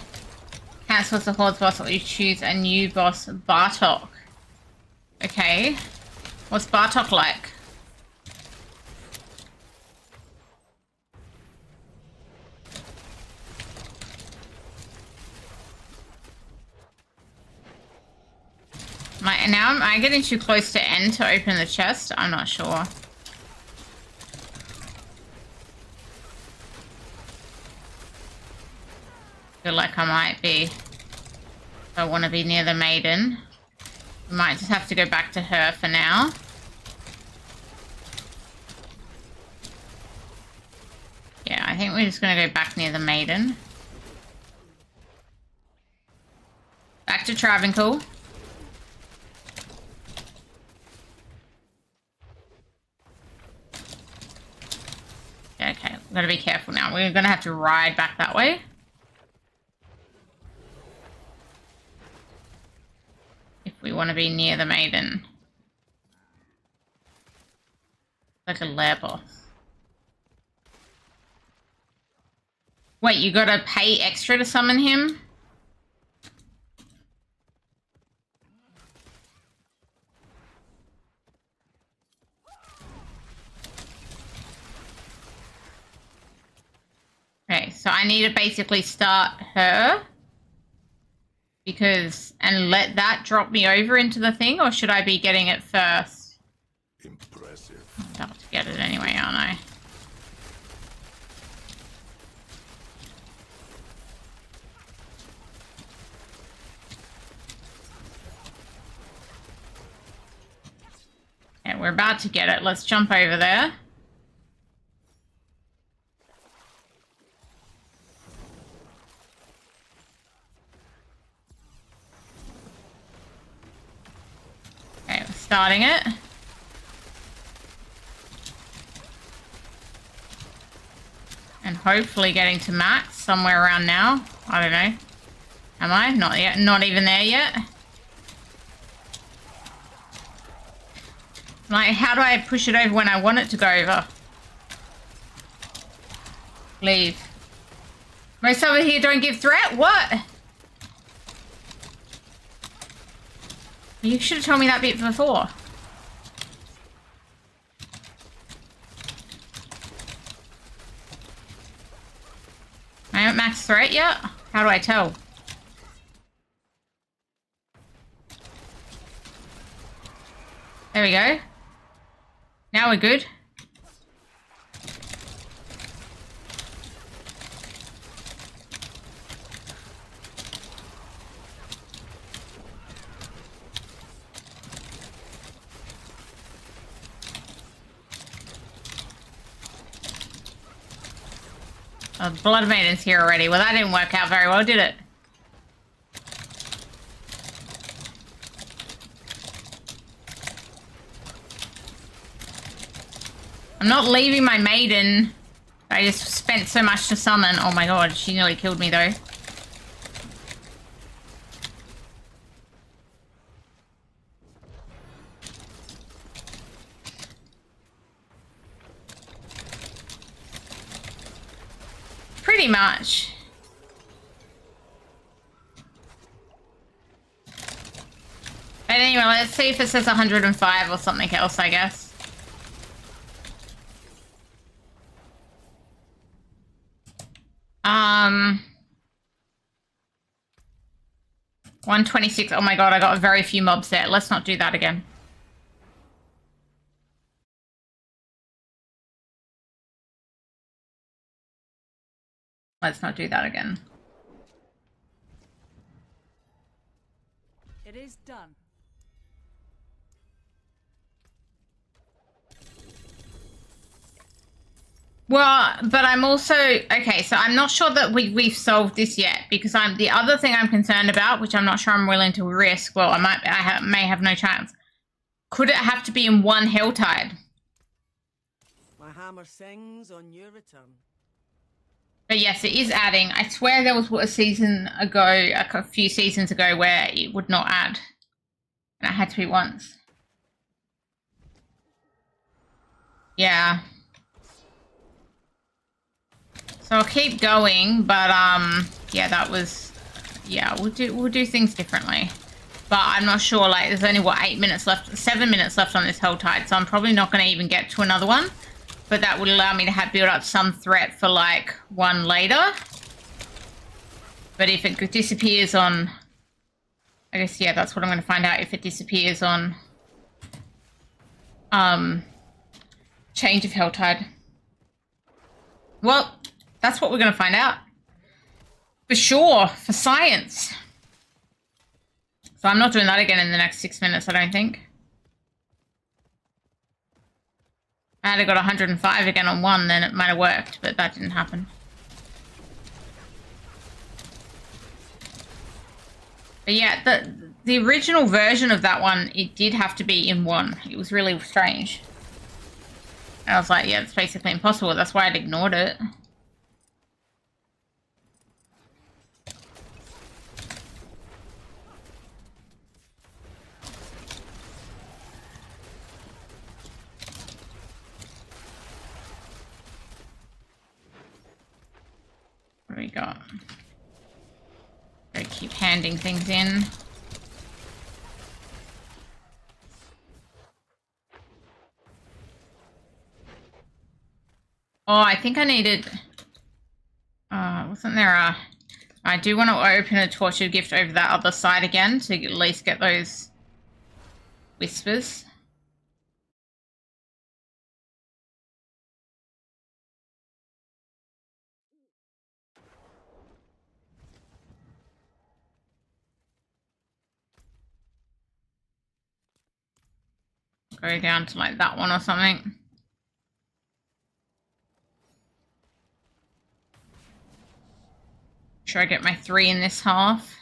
cancel as a Hordes boss or you choose a new boss, Bartok. Okay. What's Bartok like? Am I getting too close to end to open the chest? I'm not sure. Feel like I might be. If I want to be near the maiden. I might just have to go back to her for now. Yeah, I think we're just going to go back near the maiden. Back to Travancore. Okay, we've got to be careful now. We're going to have to ride back that way. If we want to be near the maiden. Like a lair boss. Wait, you got to pay extra to summon him? Okay, so I need to basically start her and let that drop me over into the thing, or should I be getting it first? Impressive. I'm about to get it anyway, aren't I? Okay, we're about to get it. Let's jump over there. Okay, we're starting it. And hopefully getting to max somewhere around now. I don't know. Am I? Not yet. Not even there yet. Like, how do I push it over when I want it to go over? Leave. Most over here don't give threat? What? You should have told me that bit before. I haven't max threat yet? How do I tell? There we go. Now we're good. Blood Maiden's here already. Well, that didn't work out very well, did it? I'm not leaving my maiden. I just spent so much to summon. Oh my god, she nearly killed me though. Pretty much. But anyway, let's see if it says 105 or something else, I guess. 126. Oh my god, I got very few mobs there. Let's not do that again. Let's not do that again. It is done. Well, but I'm also okay. So I'm not sure that we've solved this yet because the other thing I'm concerned about, which I'm not sure I'm willing to risk. Well, I may have no chance. Could it have to be in one Helltide? My hammer sings on your return. But yes, it is adding. I swear there was a season ago, a few seasons ago, where it would not add, and it had to be once. Yeah. So I'll keep going, but yeah, that was, yeah, we'll do things differently. But I'm not sure, like, there's only, what, 8 minutes left, 7 minutes left on this Helltide, so I'm probably not going to even get to another one. But that would allow me to build up some threat for, like, one later. But if it disappears on, I guess, yeah, that's what I'm going to find out, if it disappears on change of Helltide. Well, that's what we're going to find out. For sure, for science. So I'm not doing that again in the next 6 minutes, I don't think. I had got 105 again on one, then it might have worked, but that didn't happen. But yeah, the original version of that one, it did have to be in one. It was really strange. And I was like, yeah, it's basically impossible. That's why I'd ignored it. What do we got? Gotta keep handing things in. Oh, I think I needed... wasn't there a... I do want to open a tortured gift over that other side again to at least get those whispers. Go down to like that one or something. Sure I get my 3 in this half.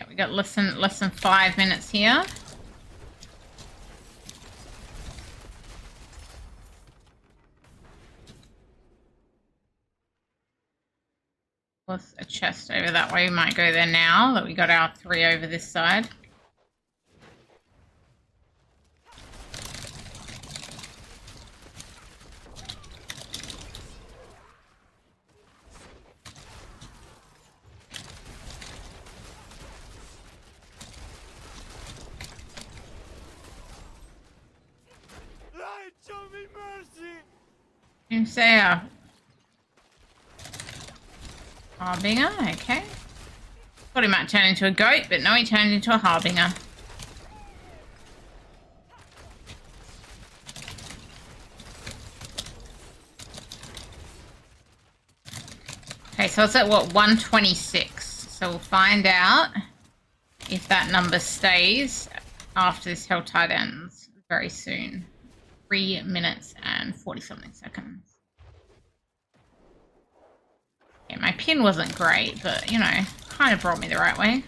We got less than 5 minutes here. Plus a chest over that way. We might go there now that we got our 3 over this side. Show me mercy. You say Harbinger, okay. Thought he might turn into a goat, but no, he turned into a harbinger. Okay, so it's at what, 126. So we'll find out if that number stays after this Helltide ends very soon. 3 minutes and 40-something seconds. Yeah, my pin wasn't great, but, you know, kind of brought me the right way.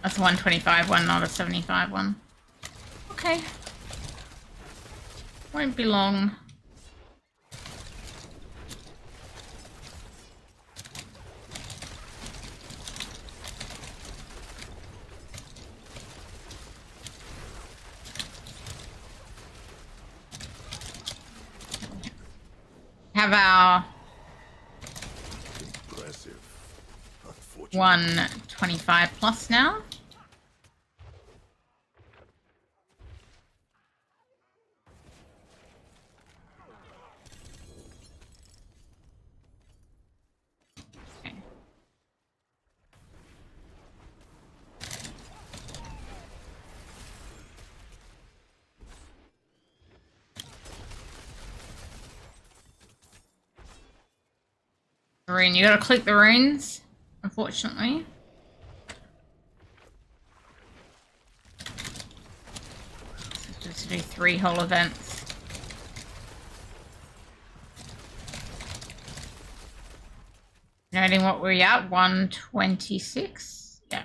That's a 125 one, not a 75 one. Okay. Won't be long. Have our Impressive. Unfortunate. 125 plus now. Okay. Rune, you gotta click the runes, unfortunately. Just to do 3 whole events. Noting what we're at, 126. Yeah.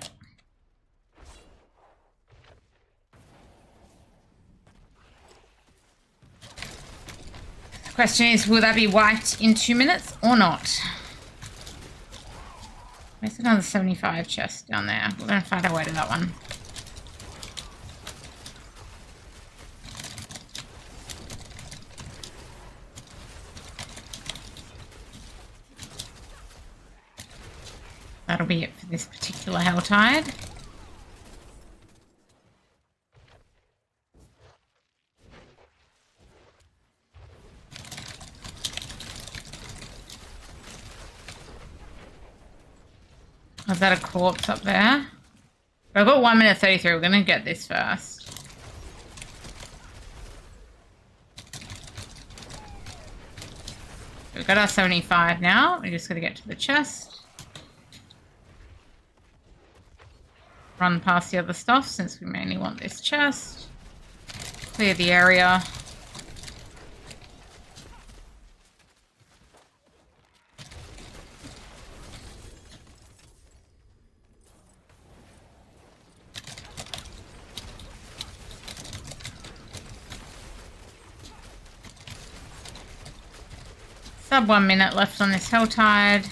The question is, will that be wiped in 2 minutes or not? There's another 75 chest down there. We're going to find our way to that one. That'll be it for this particular Helltide. Was that a corpse up there? I've got 1 minute 33. We're going to get this first. We've got our 75 now. We're just going to get to the chest. Run past the other stuff since we mainly want this chest. Clear the area. Sub 1 minute left on this Helltide.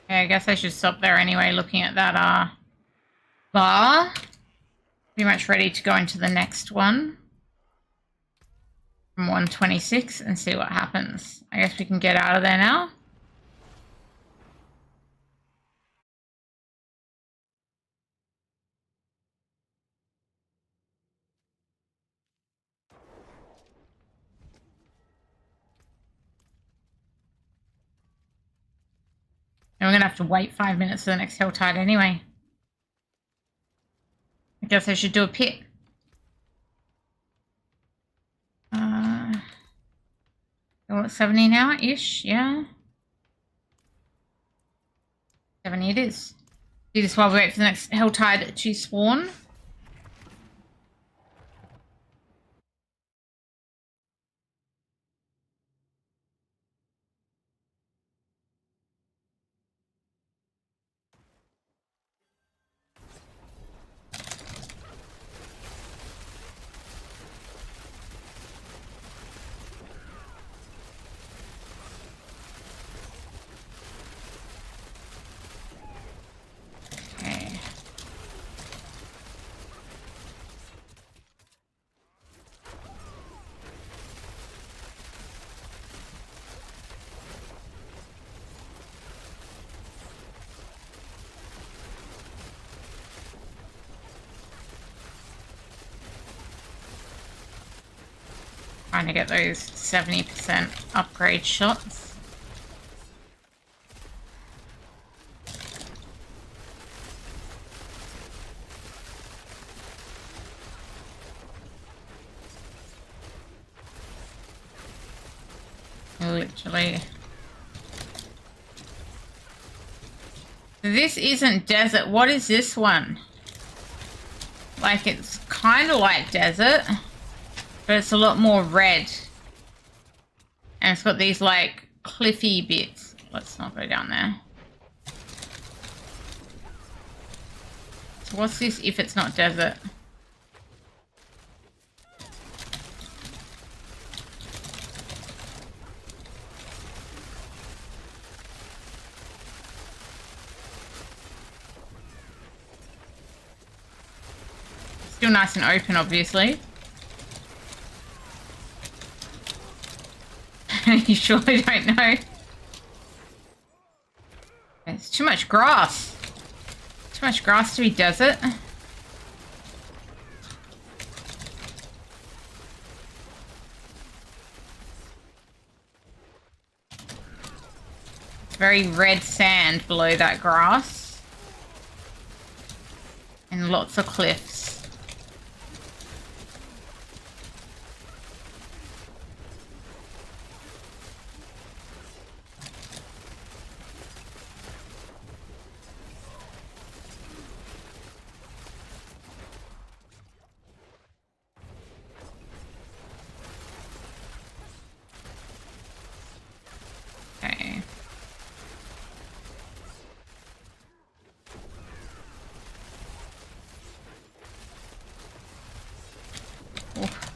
Okay, I guess I should stop there anyway, looking at that bar. Pretty much ready to go into the next one. From 126 and see what happens. I guess we can get out of there now. And we're going to have to wait 5 minutes for the next Helltide anyway. I guess I should do a pit. We're at 70 now-ish, yeah. 70 it is. Do this while we wait for the next Helltide to spawn. Trying to get those 70% upgrade shots. Literally. This isn't desert. What is this one? Like, it's kind of like desert, but it's a lot more red. And it's got these, like, cliffy bits. Let's not go down there. So what's this if it's not desert? Still nice and open, obviously. You surely don't know. It's too much grass. Too much grass to be desert. It's very red sand below that grass. And lots of cliffs. Okay. Oof.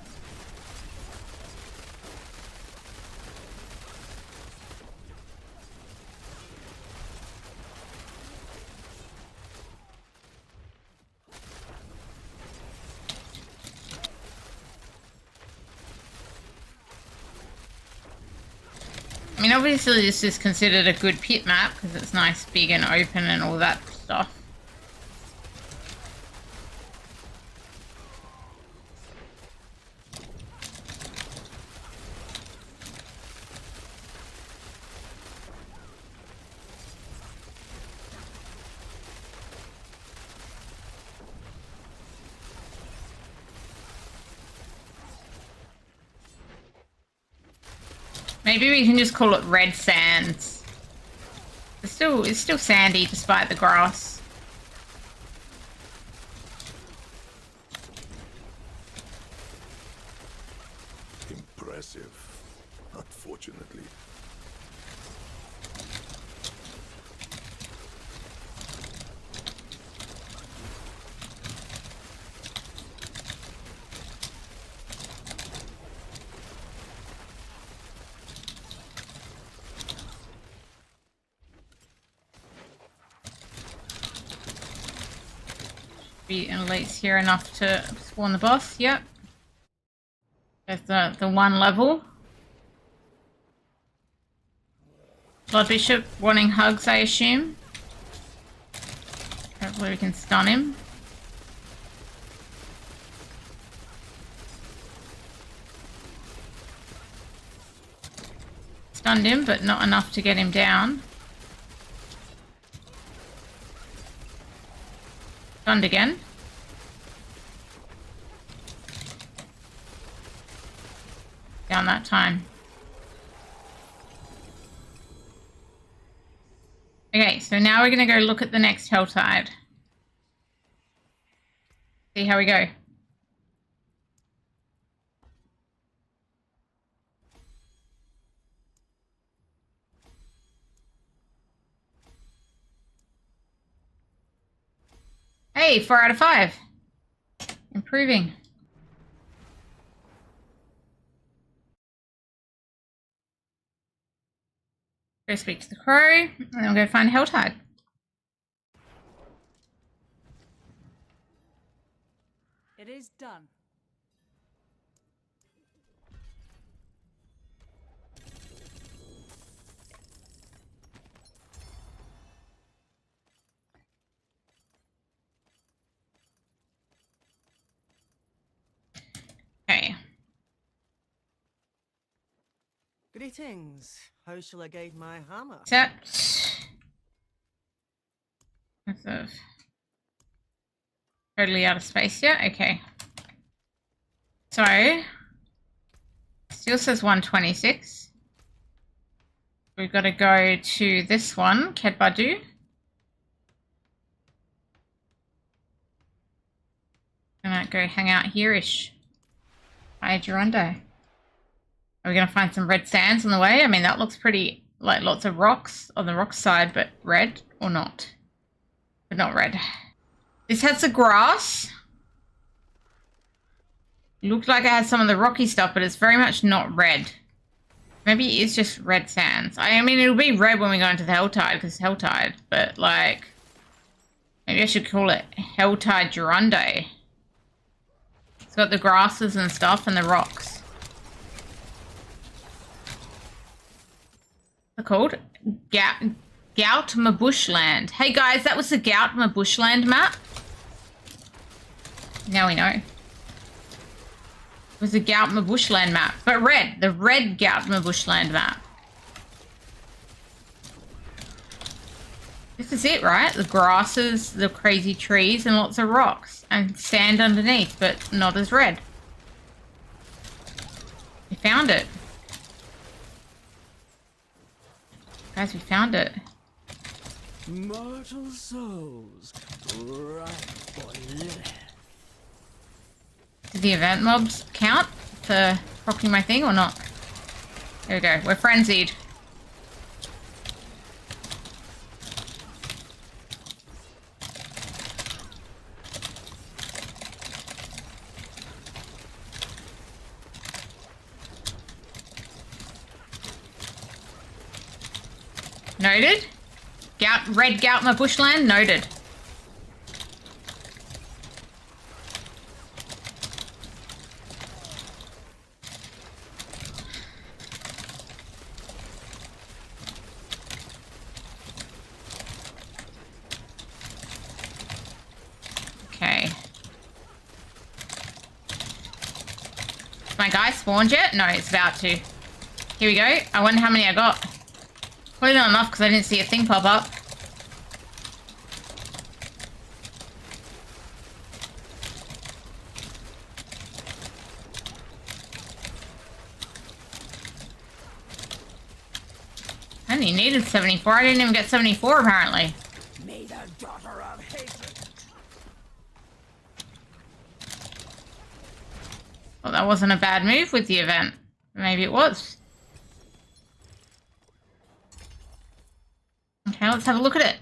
I mean, obviously this is considered a good pit map because it's nice, big and open and all that stuff. Maybe we can just call it red sands. It's still sandy despite the grass. Impressive, unfortunately. Be elites here enough to spawn the boss. Yep. There's the one level. Blood Bishop wanting hugs, I assume. Hopefully we can stun him. Stunned him, but not enough to get him down. Stunned again. Down that time. Okay, so now we're going to go look at the next Helltide. See how we go. Hey, 4 out of 5. Improving. Go speak to the crow, and then we'll go find Helltide. It is done. Okay. Greetings. How shall I guide my hammer? Except... Totally out of space yet? Okay. So... Still says 126. We've got to go to this one, Kedbadu. Gonna go hang out here-ish. Hi, Gerundo. Are we gonna find some red sands on the way? I mean, that looks pretty, like lots of rocks on the rock side, but red or not? But not red. This has the grass. Looked like it had some of the rocky stuff, but it's very much not red. Maybe it is just red sands. I mean, it'll be red when we go into the Helltide, because it's Helltide, but like... Maybe I should call it Helltide Gerundo. It's got the grasses and stuff and the rocks. They're called Gautma Bushland. Hey guys, that was the Gautma Bushland map. Now we know. It was the Gautma Bushland map, but red. The red Gautma Bushland map. This is it, right? The grasses, the crazy trees, and lots of rocks. And sand underneath, but not as red. We found it. Guys, we found it. Mortal souls. Right, boy. Did the event mobs count for proccing my thing or not? There we go. We're frenzied. Noted. Red Gautma Bushland, noted. Okay. My guy spawned yet? No, it's about to. Here we go. I wonder how many I got. Probably not enough because I didn't see a thing pop up. I only needed 74. I didn't even get 74 apparently. May the daughter of hatred. Well, that wasn't a bad move with the event. Maybe it was. Okay, let's have a look at it.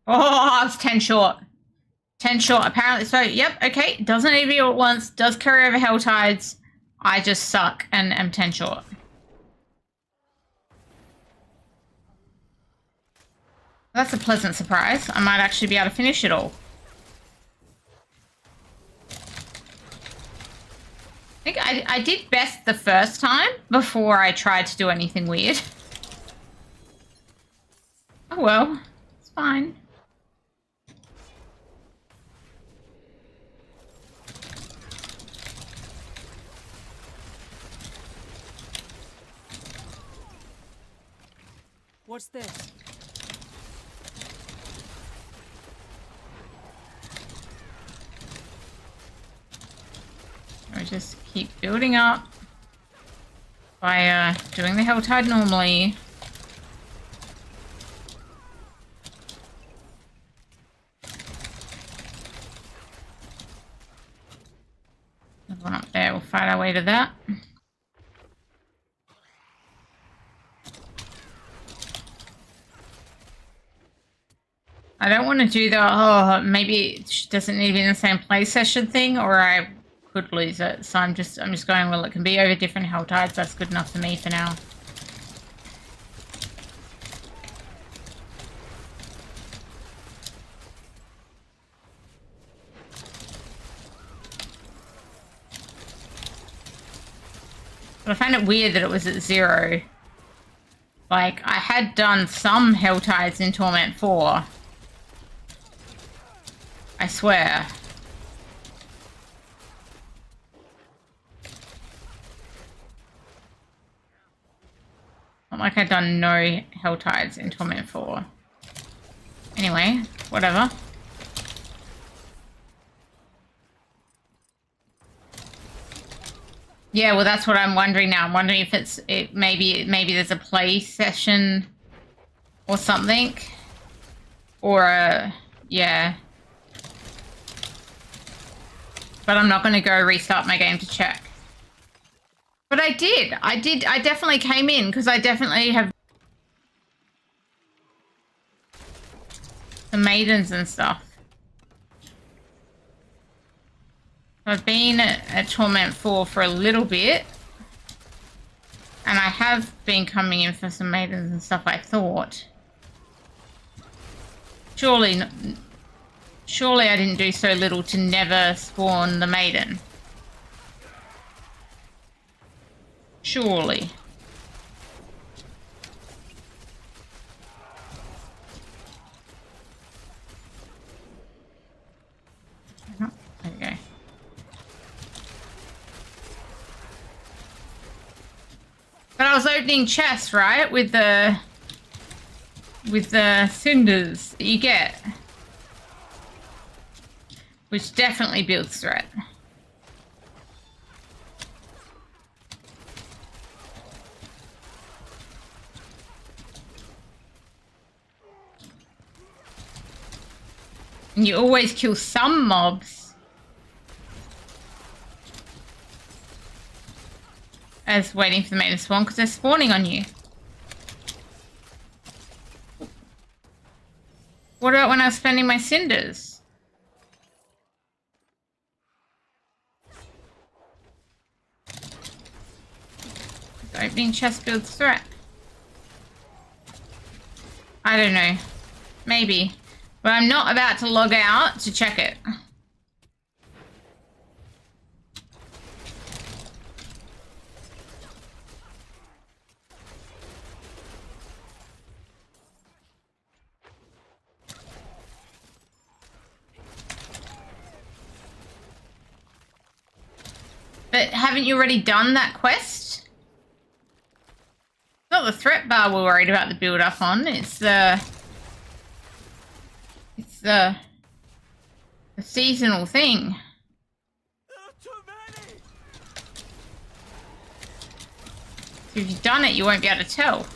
Oh, it's 10 short. 10 short, apparently. So, yep, okay. Doesn't need to be all at once. Does carry over Helltides. I just suck and am 10 short. That's a pleasant surprise. I might actually be able to finish it all. I think I did best the first time before I tried to do anything weird. Oh well, it's fine. What's this? I just keep building up by doing the Helltide normally. There's one up there. We'll fight our way to that. I don't want to do the, maybe it doesn't need to be in the same play session thing, or I could lose it. So I'm just going, well, it can be over different Helltides. That's good enough for me for now. But I find it weird that it was at 0. Like, I had done some Helltides in Torment 4. I swear. like I've done no Hell Tides in Torment 4. Anyway, whatever. Yeah, well, that's what I'm wondering now. I'm wondering if maybe there's a play session or something, or yeah. But I'm not going to go restart my game to check. But I did. I definitely came in because I definitely have the maidens and stuff. I've been at Torment 4 for a little bit. And I have been coming in for some maidens and stuff, I thought. Surely I didn't do so little to never spawn the maiden. Surely. Okay. But I was opening chests, right? With the cinders that you get. Which definitely builds threat. And you always kill some mobs as waiting for the main to spawn because they're spawning on you. What about when I was spending my cinders? Opening chest builds threat. I don't know. Maybe. But I'm not about to log out to check it. But haven't you already done that quest? It's not the threat bar we're worried about the build up on, it's the seasonal thing. So if you've done it, you won't be able to tell.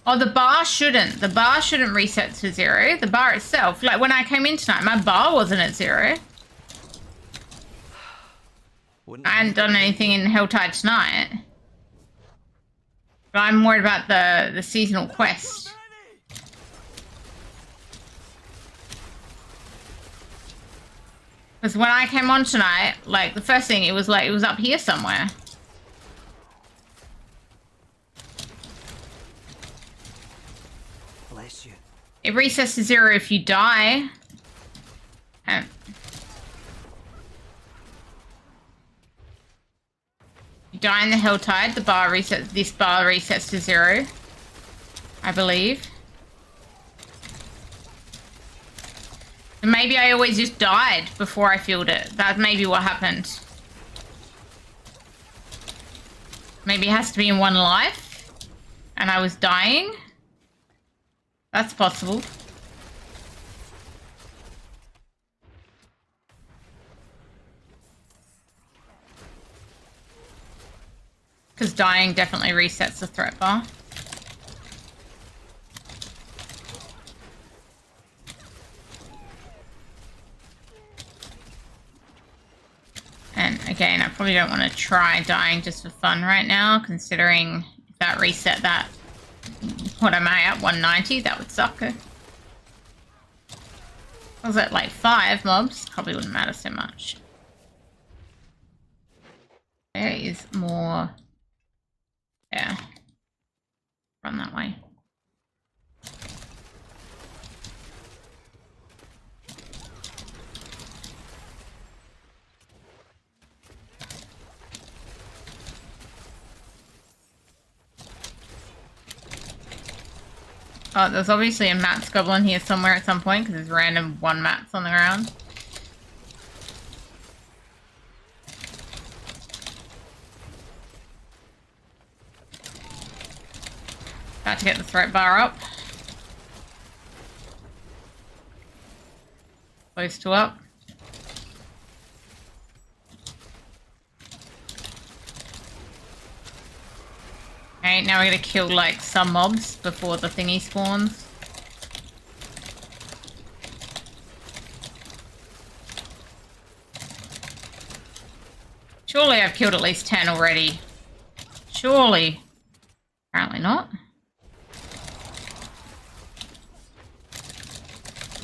Oh, the bar shouldn't. The bar shouldn't reset to 0. The bar itself. Like when I came in tonight, my bar wasn't at 0. I hadn't done anything in Helltide tonight. But I'm worried about the seasonal quest. Because when I came on tonight, like the first thing, it was up here somewhere. Bless you. It resets to 0 if you die. And you die in the Helltide, the bar resets. This bar resets to 0, I believe. Maybe I always just died before I filled it. That may be what happened. Maybe it has to be in 1 life. And I was dying. That's possible. Because dying definitely resets the threat bar. And again, I probably don't want to try dying just for fun right now, considering if that reset that, what am I at, 190? That would suck. I was at like 5 mobs, probably wouldn't matter so much. There is more. Yeah. Run that way. Oh, there's obviously a mats goblin here somewhere at some point, because there's random 1 mats on the ground. About to get the threat bar up. Close to up. Okay, now we're gonna kill like some mobs before the thingy spawns. Surely I've killed at least 10 already. Surely. Apparently not.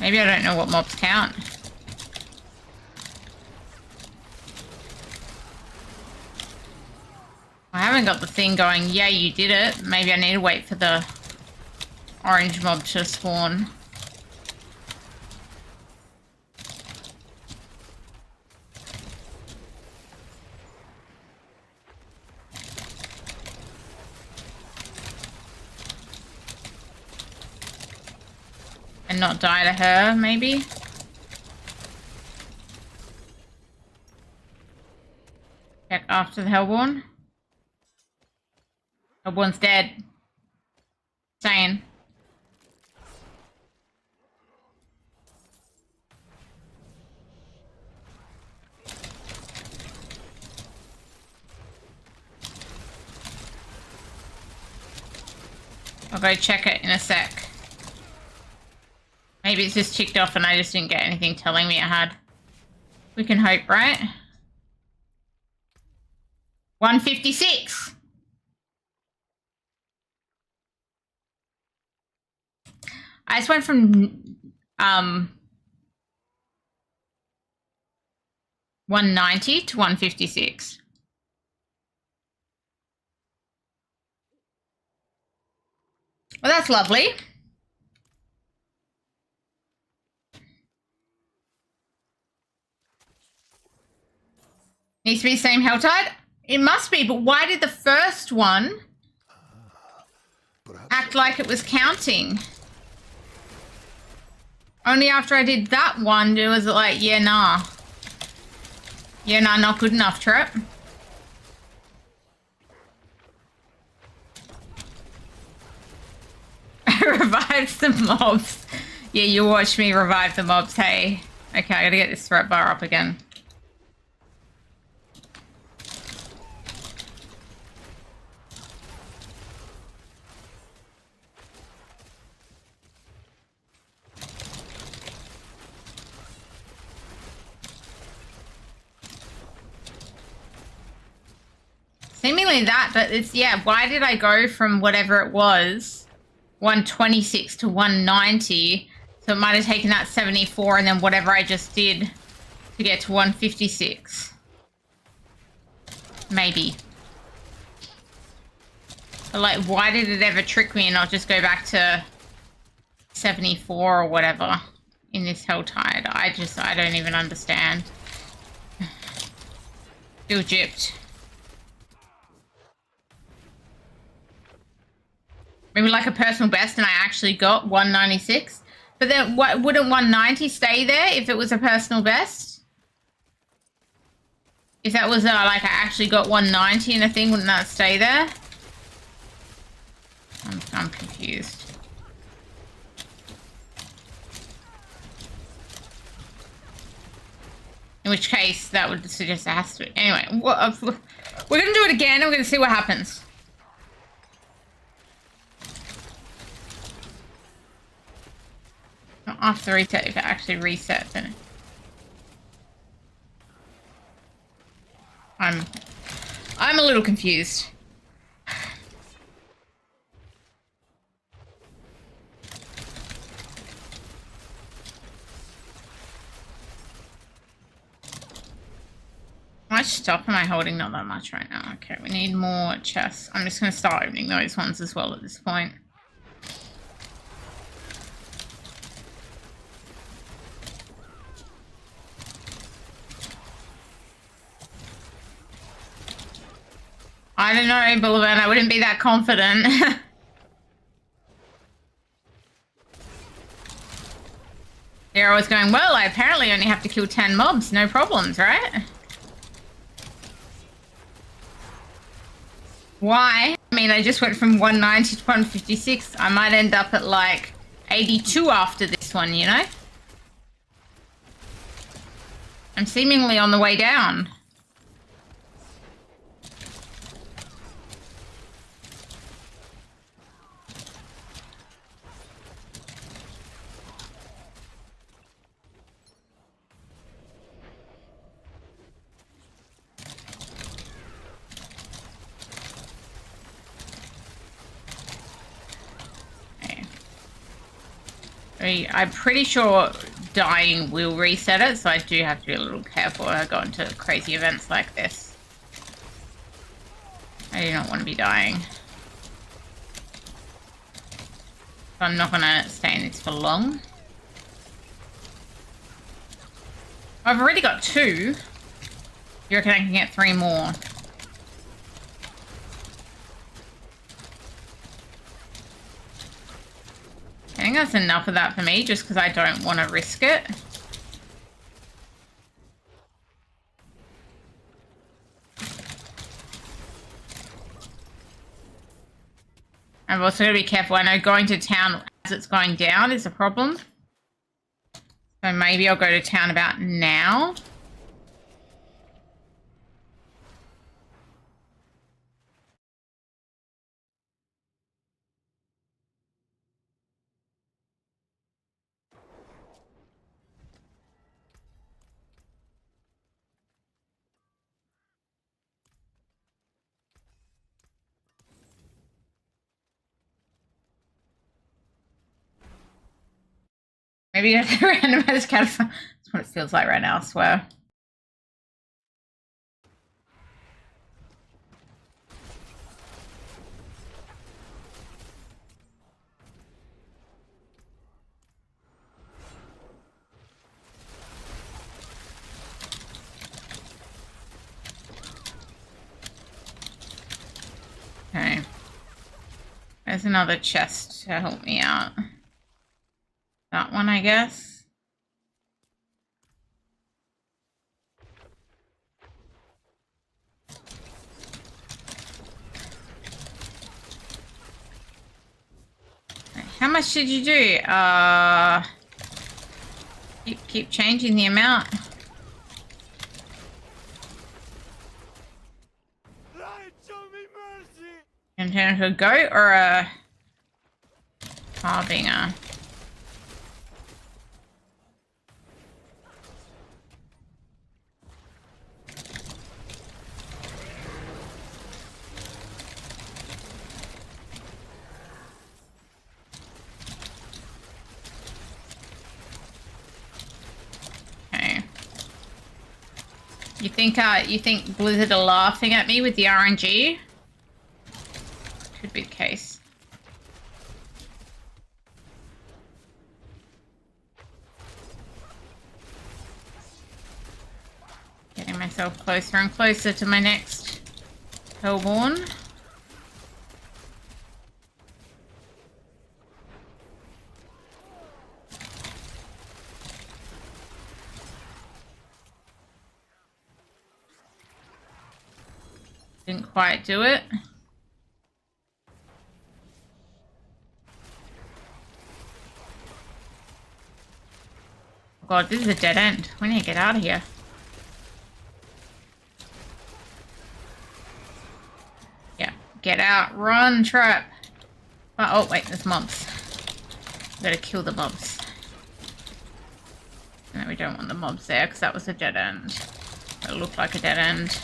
Maybe I don't know what mobs count. I haven't got the thing going, yeah, you did it. Maybe I need to wait for the orange mob to spawn. And not die to her, maybe? Check after the Hellborn. Hellborn's dead. Saying. I'll go check it in a sec. Maybe it's just ticked off and I just didn't get anything telling me it had. We can hope, right? 156. I just went from 190 to 156. Well, that's lovely. Needs to be the same hell tide? It must be, but why did the first one act like it was counting? Only after I did that one, it was like, yeah, nah. Yeah, nah, not good enough, Trep. Revives the mobs. Yeah, you watch me revive the mobs, hey. Okay, I gotta get this threat bar up again. Seemingly that, but it's, yeah, why did I go from whatever it was, 126 to 190? So it might have taken that 74 and then whatever I just did to get to 156. Maybe. But like, why did it ever trick me and not just go back to 74 or whatever in this Helltide? I don't even understand. Still gypped. Maybe like a personal best and I actually got 196. But then what, wouldn't 190 stay there if it was a personal best? If that was like I actually got 190 in a thing, wouldn't that stay there? I'm confused. In which case that would suggest it has to. Anyway, we're going to do it again and we're going to see what happens. Not after the reset, if it actually resets, then I'm a little confused. How much stuff am I holding? Not that much right now. Okay, we need more chests. I'm just going to start opening those ones as well at this point. I don't know, Boulevard. I wouldn't be that confident. Here I was going, well, I apparently only have to kill 10 mobs. No problems, right? Why I mean, I just went from 190 to 156. I might end up at like 82 after this one, you know? I'm seemingly on the way down. I'm pretty sure dying will reset it, so I do have to be a little careful when I go into crazy events like this. I do not want to be dying. So I'm not going to stay in this for long. I've already got 2. You reckon I can get 3 more? I think that's enough of that for me, just because I don't want to risk it. I'm also going to be careful. I know going to town as it's going down is a problem. So maybe I'll go to town about now. Maybe go to the randomized category. That's what it feels like right now, I swear. Okay. There's another chest to help me out. That one, I guess. How much did you do? Keep changing the amount. In terms of a goat or a harbinger? You think Blizzard are laughing at me with the RNG? Could be the case. Getting myself closer and closer to my next Hellborn. Didn't quite do it. Oh God, this is a dead end. We need to get out of here. Yeah, get out. Run, trap. Oh, wait, there's mobs. Gotta kill the mobs. No, we don't want the mobs there because that was a dead end. It looked like a dead end.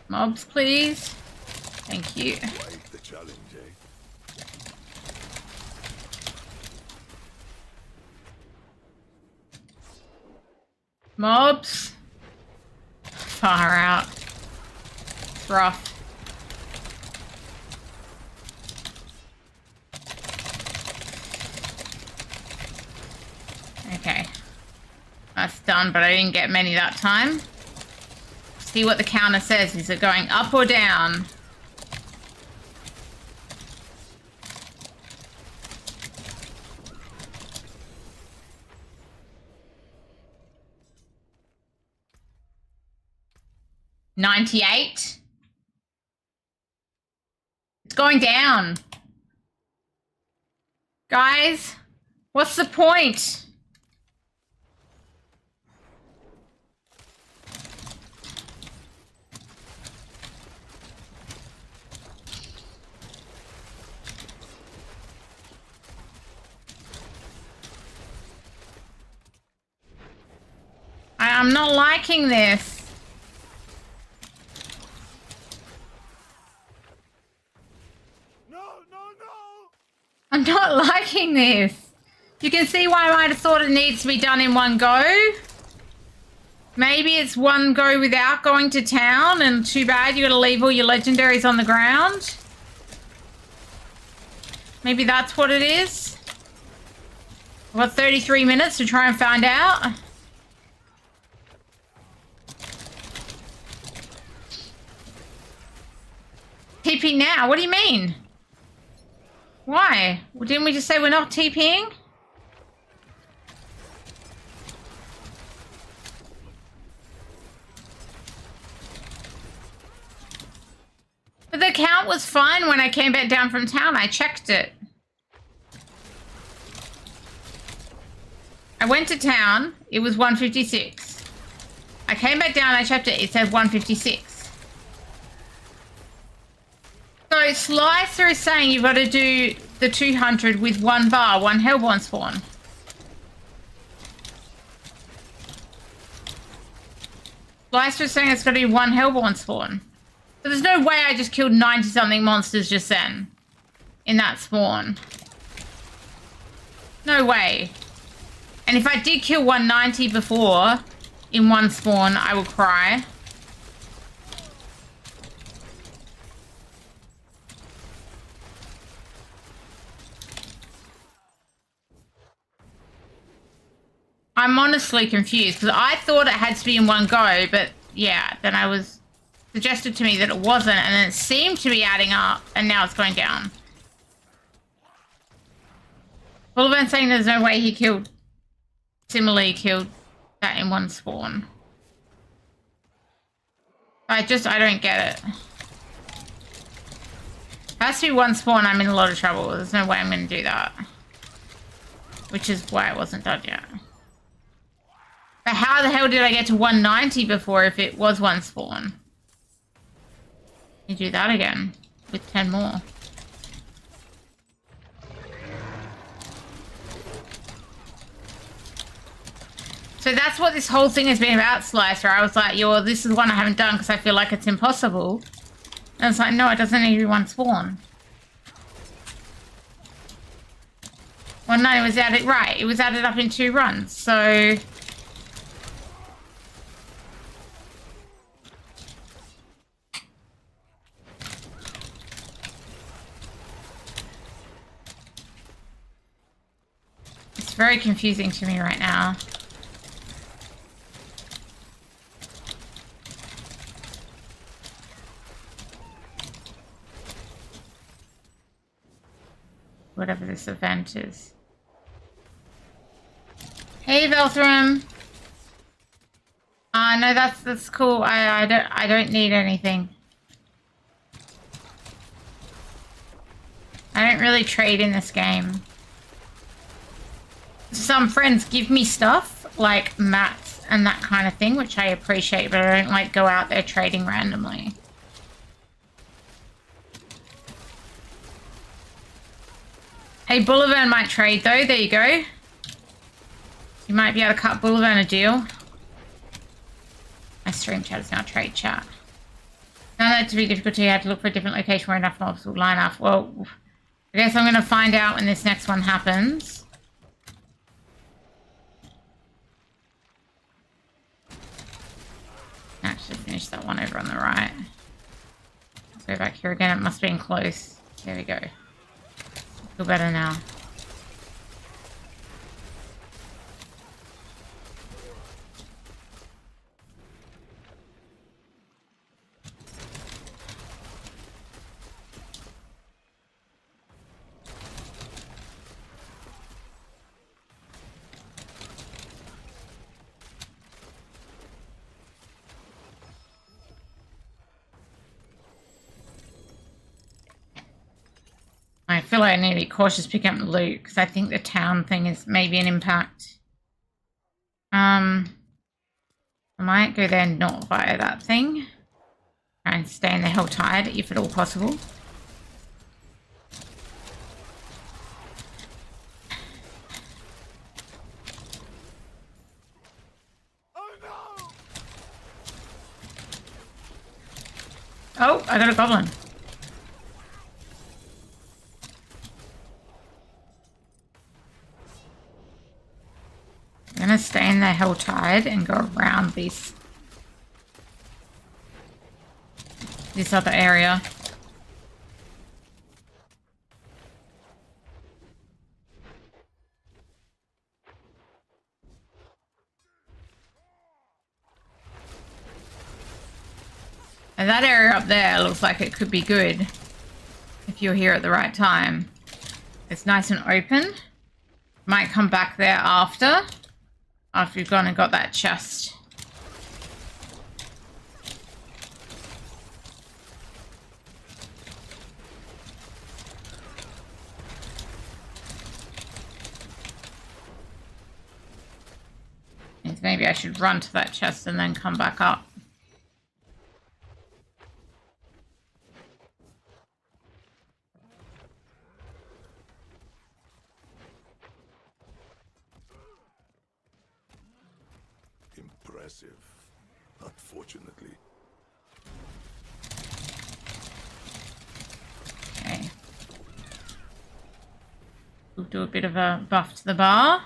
Mobs, please. Thank you. Quite the challenge, eh? Mobs. Far out. It's rough. Okay. That's done, but I didn't get many that time. See what the counter says. Is it going up or down? 98. It's going down. Guys, what's the point? I'm not liking this. No, no, no! I'm not liking this. You can see why I might have thought it needs to be done in one go. Maybe it's one go without going to town, and too bad you gotta leave all your legendaries on the ground. Maybe that's what it is. I've got 33 minutes to try and find out. TP now? What do you mean? Why? Well, didn't we just say we're not TPing? But the count was fine when I came back down from town. I checked it. I went to town. It was 156. I came back down. I checked it. It said 156. So Slicer is saying you've got to do the 200 with one bar, one Hellborn spawn. Slicer is saying it's got to be one Hellborn spawn. So there's no way I just killed 90-something monsters just then. In that spawn. No way. And if I did kill 190 before, in one spawn, I will cry. I'm honestly confused, because I thought it had to be in one go, but yeah, then I was suggested to me that it wasn't, and then it seemed to be adding up, and now it's going down. Bullivant's saying there's no way he killed, similarly killed that in one spawn. I don't get it. It has to be one spawn, I'm in a lot of trouble. There's no way I'm going to do that. Which is why it wasn't done yet. But how the hell did I get to 190 before if it was one spawn? You do that again with 10 more. So that's what this whole thing has been about, Slicer. I was like, yo, well, this is one I haven't done because I feel like it's impossible. And it's like, no, it doesn't need to be one spawn. 190 was added, right, it was added up in 2 runs, so... It's very confusing to me right now. Whatever this event is. Hey, Velthram. No, that's cool. I don't need anything. I don't really trade in this game. Some friends give me stuff like mats and that kind of thing, which I appreciate, but I don't like go out there trading randomly. Hey, Bullivant might trade though. There you go. You might be able to cut Bullivant a deal. My stream chat is now trade chat. Found that to be difficult. You had to look for a different location where enough mobs will line up. Well, I guess I'm going to find out when this next one happens. Actually, finish that one over on the right. Let's go back here again. It must be in close. There we go. Feel better now. I feel like I need to be cautious picking up loot because I think the town thing is maybe an impact. I might go there not via that thing. Try and stay in the Hell Tide if at all possible. Oh, I got a goblin. I'm gonna stay in the Hell Tide and go around this other area. And that area up there looks like it could be good if you're here at the right time. It's nice and open. Might come back there after you've gone and got that chest. Maybe I should run to that chest and then come back up. Impressive, unfortunately. Okay. We'll do a bit of a buff to the bar.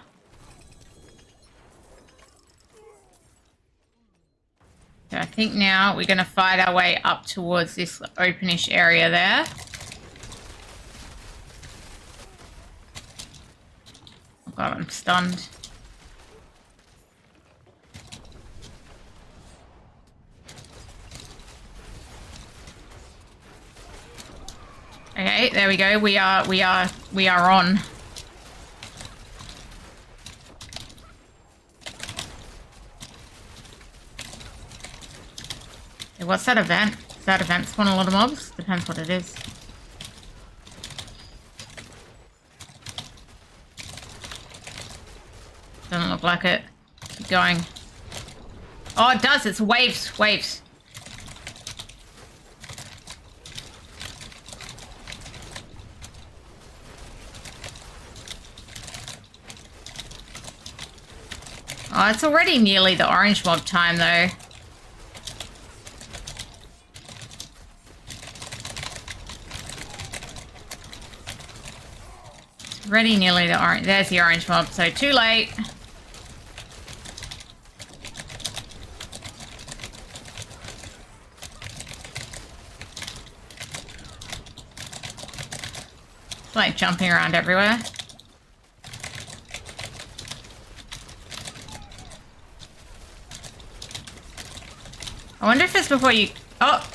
So I think now we're going to fight our way up towards this openish area there. Oh god, I'm stunned. Okay, there we go. We are on. Hey, what's that event? Does that event spawn a lot of mobs? Depends what it is. Doesn't look like it. Keep going. Oh, it does. It's waves. Waves. Oh, it's already nearly the orange mob time, though. It's already nearly the orange. There's the orange mob, so too late. It's like jumping around everywhere. I wonder if it's before you... Oh!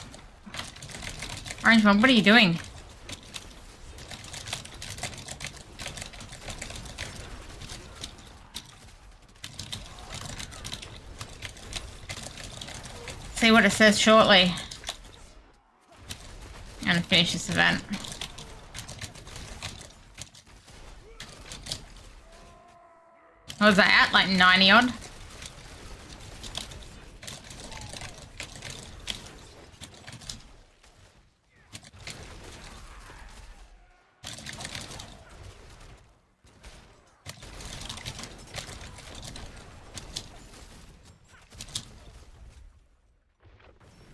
Orange Mob, what are you doing? See what it says shortly. I'm gonna finish this event. What was that at? Like 90 odd?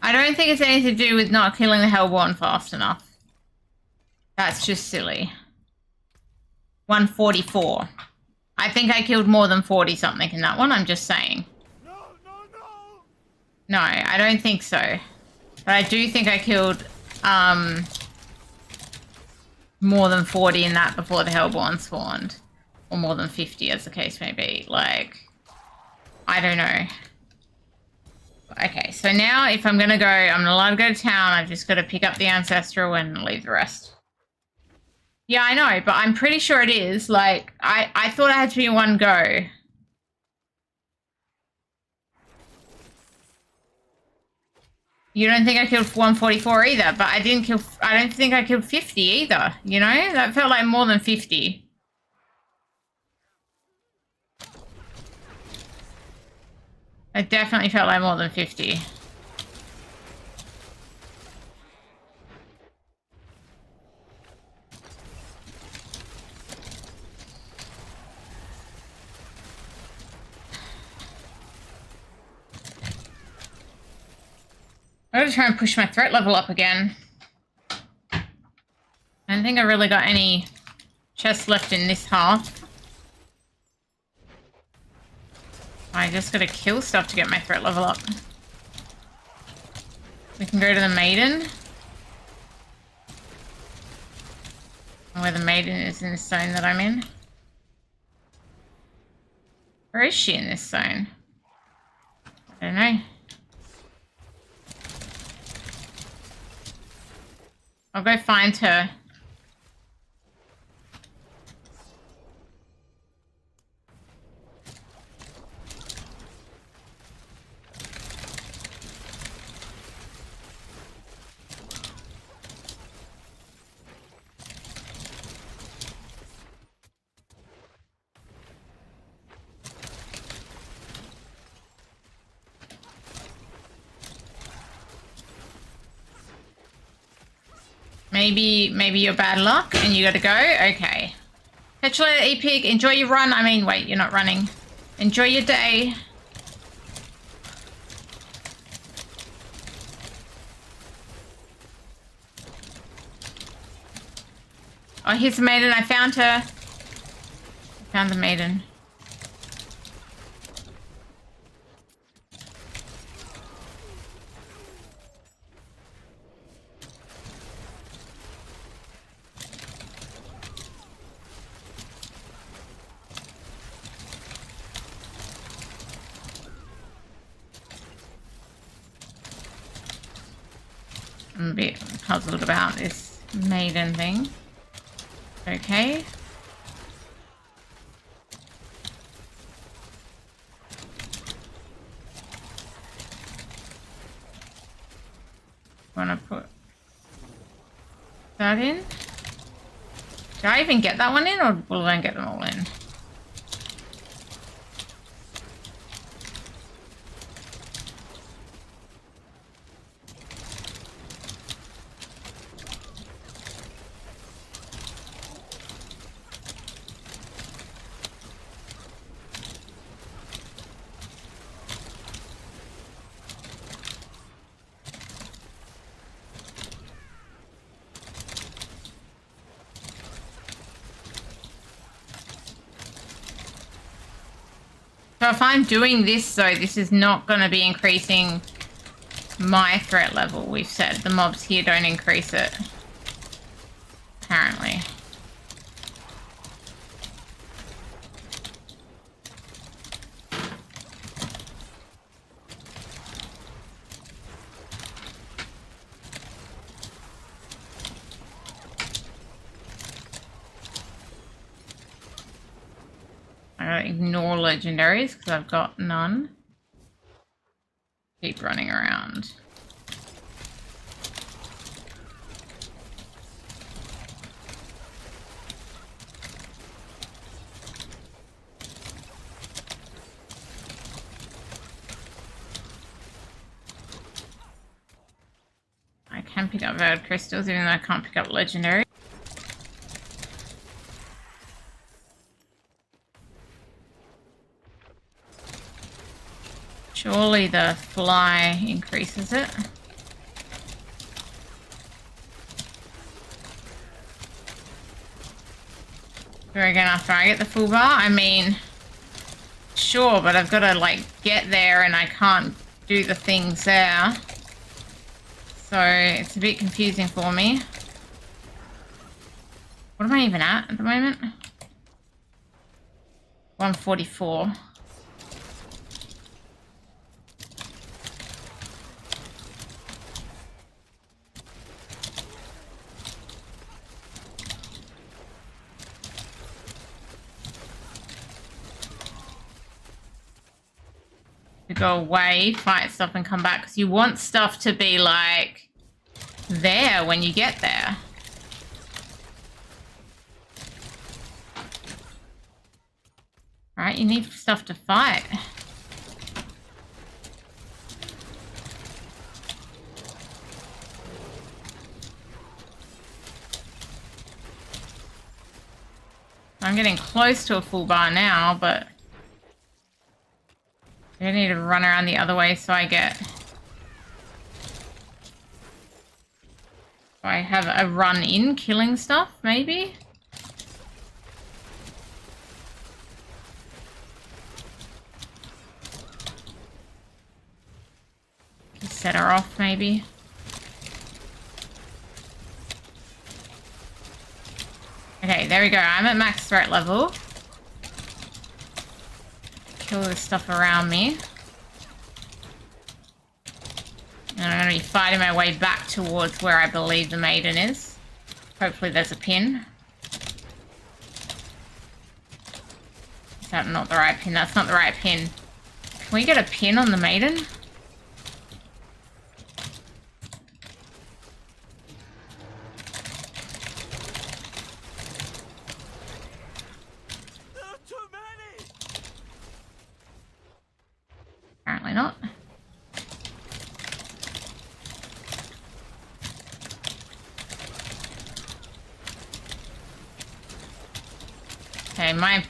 I don't think it's anything to do with not killing the Hellborn fast enough. That's just silly. 144. I think I killed more than 40 something in that one, I'm just saying. No, no, no! No, I don't think so. But I do think I killed more than 40 in that before the Hellborn spawned. Or more than 50 as the case may be. Like, I don't know. Okay, so now if I'm gonna go, I'm not allowed to go to town. I've just got to pick up the Ancestral and leave the rest. Yeah, I know, but I'm pretty sure it is. Like, I thought I had to be in one go. You don't think I killed 144 either, but I don't think I killed 50 either, you know? That felt like more than 50. It definitely felt like more than 50. I'm going to try and push my threat level up again. I don't think I really got any chests left in this half. I just got to kill stuff to get my threat level up. We can go to the Maiden. Where the Maiden is in the zone that I'm in. Where is she in this zone? I don't know. I'll go find her. Maybe you're bad luck and you gotta go? Okay. Catch you later, Epic. Enjoy your run. I mean, wait, you're not running. Enjoy your day. Oh, here's the Maiden. I found her. I found the Maiden. I'm a bit puzzled about this Maiden thing. Okay. Wanna put that in? Did I even get that one in, or will I get them all in? So if I'm doing this, though, this is not going to be increasing my threat level. We've said the mobs here don't increase it. Apparently. I gotta ignore legendaries because I've got none. Keep running around. I can pick up Verd crystals even though I can't pick up legendary. Surely the fly increases it. Do it again after I get the full bar? I mean, sure, but I've got to, like, get there and I can't do the things there. So it's a bit confusing for me. What am I even at the moment? 144. to go away, fight stuff, and come back. Because you want stuff to be, like, there when you get there. Right, you need stuff to fight. I'm getting close to a full bar now, but I need to run around the other way so I have a run in killing stuff, maybe? Set her off, maybe. Okay, there we go. I'm at max threat level. Kill the stuff around me. And I'm going to be fighting my way back towards where I believe the maiden is. Hopefully there's a pin. Is that not the right pin? That's not the right pin. Can we get a pin on the maiden? Apparently not. Okay, my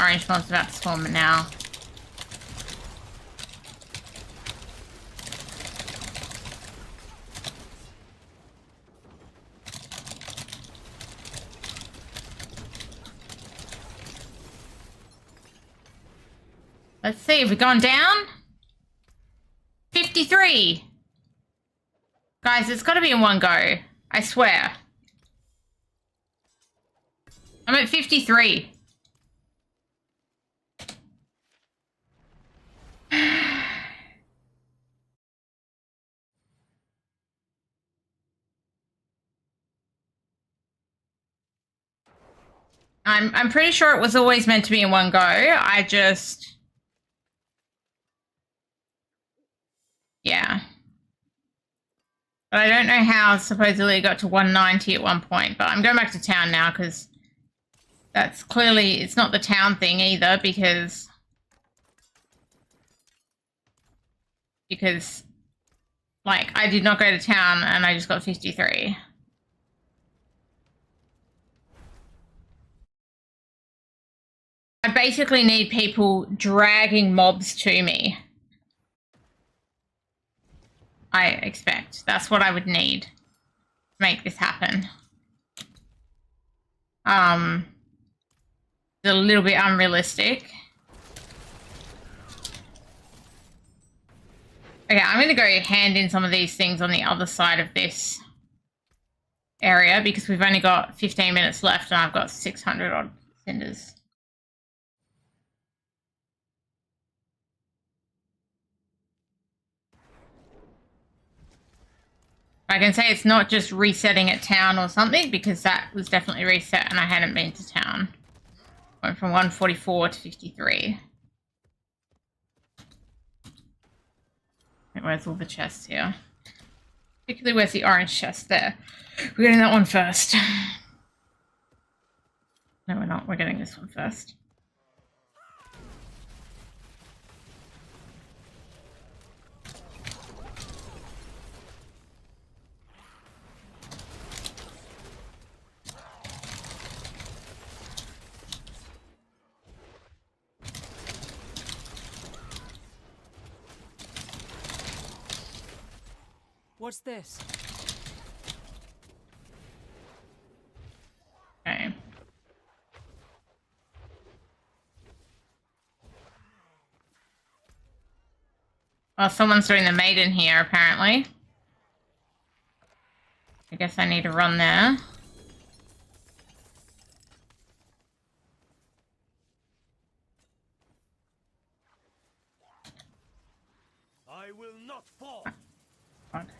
orange one's about to spawn now. Let's see, have we gone down? 53! Guys, it's gotta be in one go. I swear. I'm at 53. I'm pretty sure it was always meant to be in one go. I just... Yeah. But I don't know how supposedly it got to 190 at one point. But I'm going back to town now because that's clearly... It's not the town thing either because... Like, I did not go to town and I just got 53. I basically need people dragging mobs to me. I expect. That's what I would need to make this happen. It's a little bit unrealistic. Okay, I'm going to go hand in some of these things on the other side of this area because we've only got 15 minutes left and I've got 600 odd cinders. I can say it's not just resetting at town or something because that was definitely reset and I hadn't been to town. Went from 144 to 53. Where's all the chests here? Particularly where's the orange chest there? We're getting that one first. No, we're not. We're getting this one first. What's this? Okay. Well, someone's doing the maiden here, apparently. I guess I need to run there. I will not fall. God.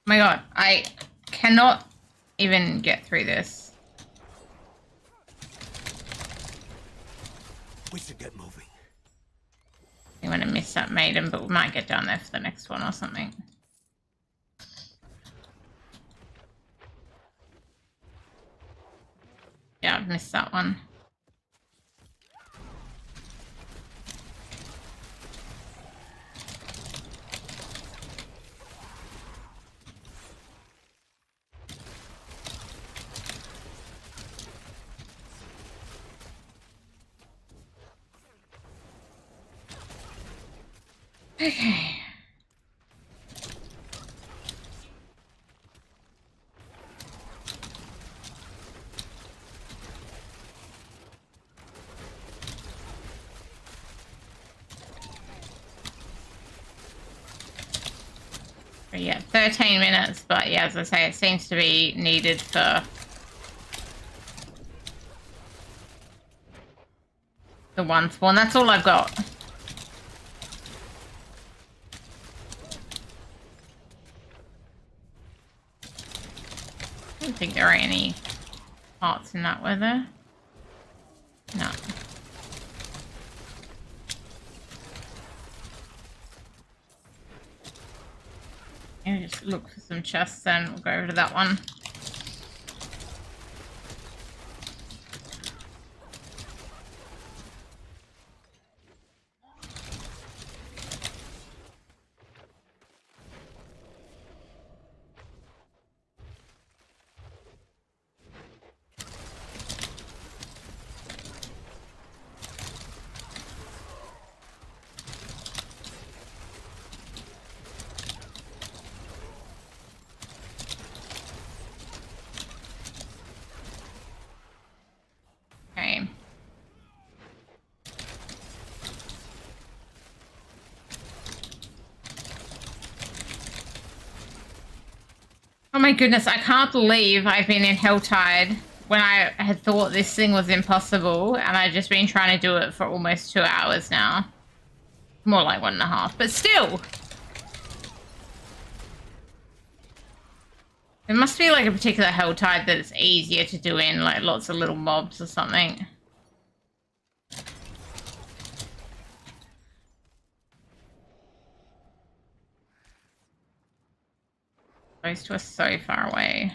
Oh my god, I cannot even get through this. We should get moving. I'm gonna miss that maiden, but we might get down there for the next one or something. Yeah, I've missed that one. Okay. But yeah, 13 minutes, but yeah, as I say, it seems to be needed for the one spawn. That's all I've got. I don't think there are any parts in that, were there? No. Maybe just look for some chests then. We'll go over to that one. Okay. Oh my goodness, I can't believe I've been in Helltide when I had thought this thing was impossible, and I've just been trying to do it for almost 2 hours now. More like 1.5, but still! There must be like a particular Helltide that it's easier to do in, like lots of little mobs or something. Those two are so far away.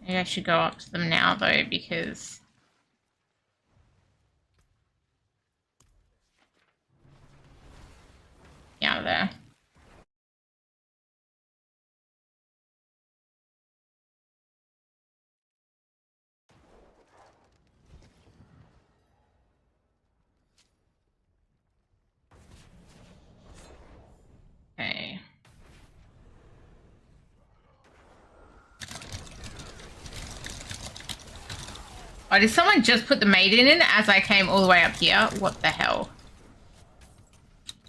Maybe I should go up to them now though, because out there. Okay. Oh, did someone just put the maiden in as I came all the way up here? What the hell?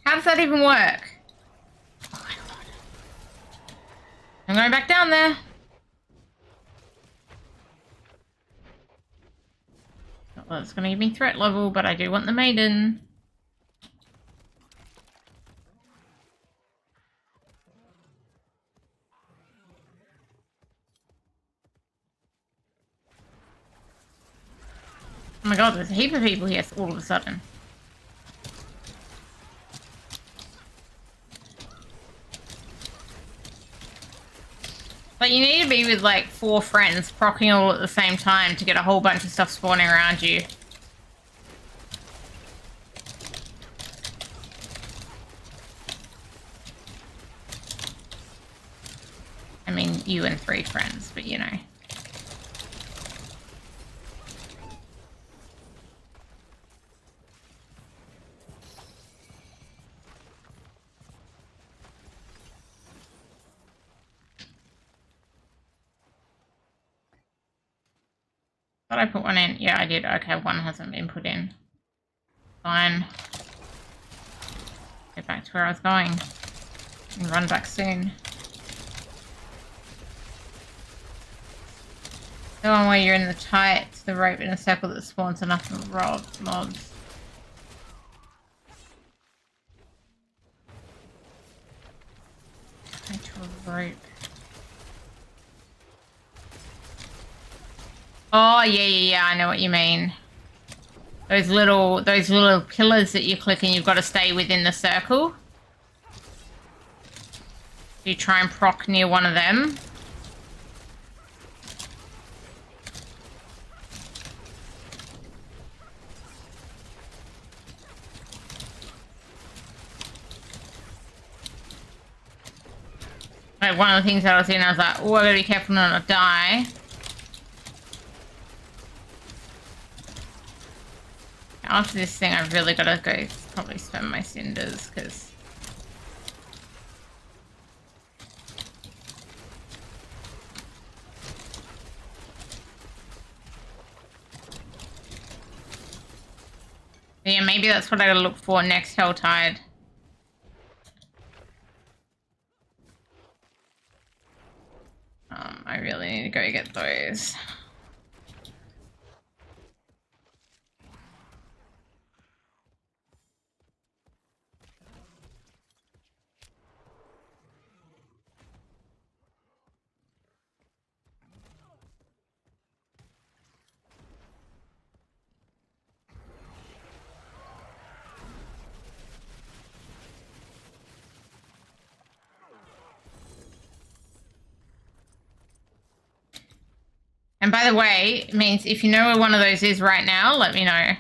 How does that even work? Oh my god. I'm going back down there. Not that it's going to give me threat level, but I do want the maiden. Oh my god, there's a heap of people here all of a sudden. But you need to be with like 4 friends proccing all at the same time to get a whole bunch of stuff spawning around you. I mean, you and 3 friends, but you know. Thought I put one in. Yeah, I did. Okay, one hasn't been put in. Fine. Get back to where I was going. And run back soon. The one where you're in the tight, the rope in a circle that spawns enough mobs. Into a rope. Oh, yeah, I know what you mean. Those little pillars that you click and you've got to stay within the circle. You try and proc near one of them. Like one of the things that I was doing, I was like, oh, I gotta be careful not to die. After this thing, I've really got to go probably spend my cinders, because... Yeah, maybe that's what I gotta look for next Helltide. I really need to go get those. And by the way, it means if you know where one of those is right now, let me know.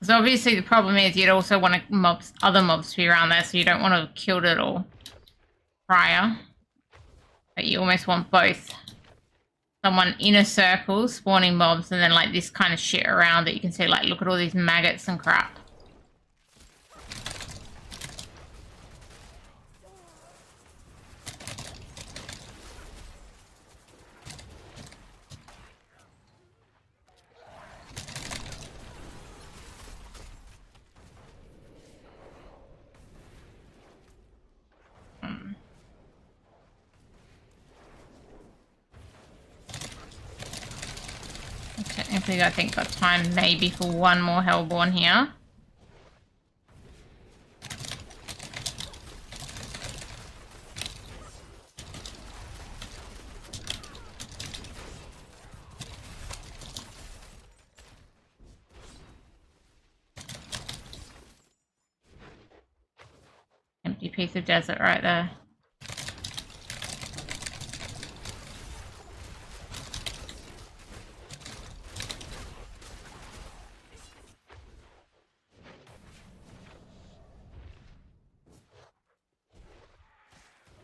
So obviously the problem is you'd also want other mobs to be around there, so you don't want to have killed it all prior. But you almost want both. Someone in a circle spawning mobs and then like this kind of shit around that you can see, like, look at all these maggots and crap. Technically, I think got time maybe for one more Hellborn here. Empty piece of desert right there.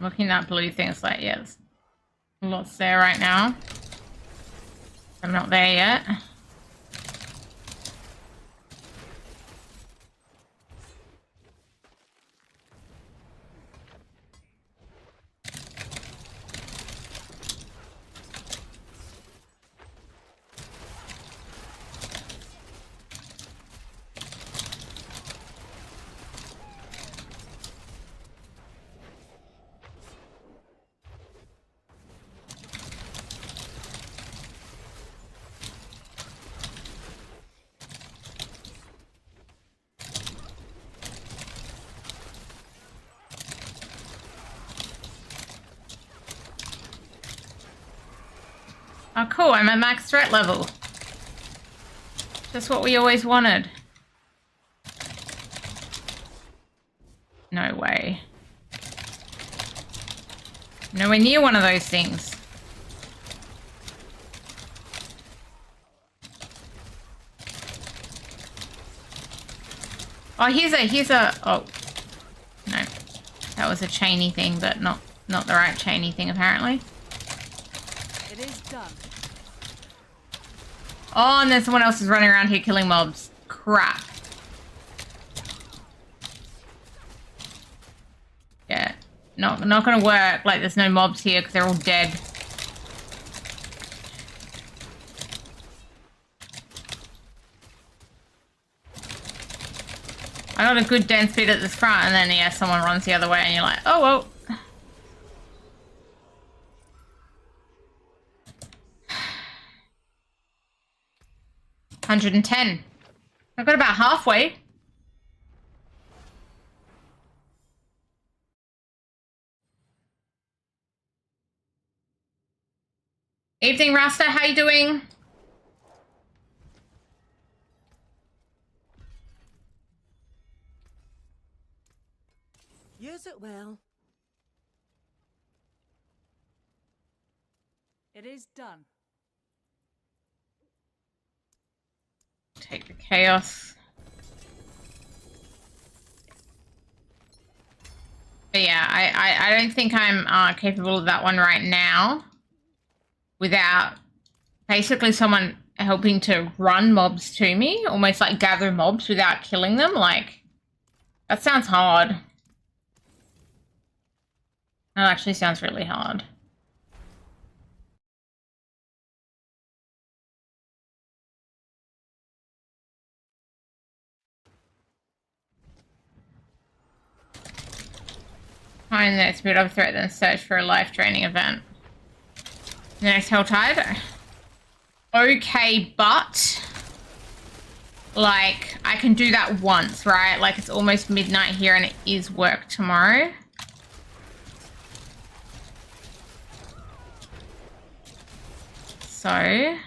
Looking at blue things like, yes, lots there right now. I'm not there yet. Oh, cool, I'm at max threat level. Just what we always wanted. No way. Nowhere near one of those things. Oh, here's a, oh. No. That was a chainy thing, but not the right chainy thing, apparently. It is done. Oh, and then someone else is running around here killing mobs. Crap. Yeah. Not gonna work. Like, there's no mobs here because they're all dead. I got a good dense bit at this front, and then, yeah, someone runs the other way, and you're like, oh, well. 110. I've got about halfway. Evening, Rasta. How you doing? Use it well. It is done. Take the chaos. But yeah, I don't think I'm capable of that one right now without basically someone helping to run mobs to me, almost like gather mobs without killing them. Like, that sounds hard. That actually sounds really hard. Find the next bit of threat, then search for a life-draining event. The next Helltide. Okay, but like I can do that once, right? Like it's almost midnight here and it is work tomorrow. So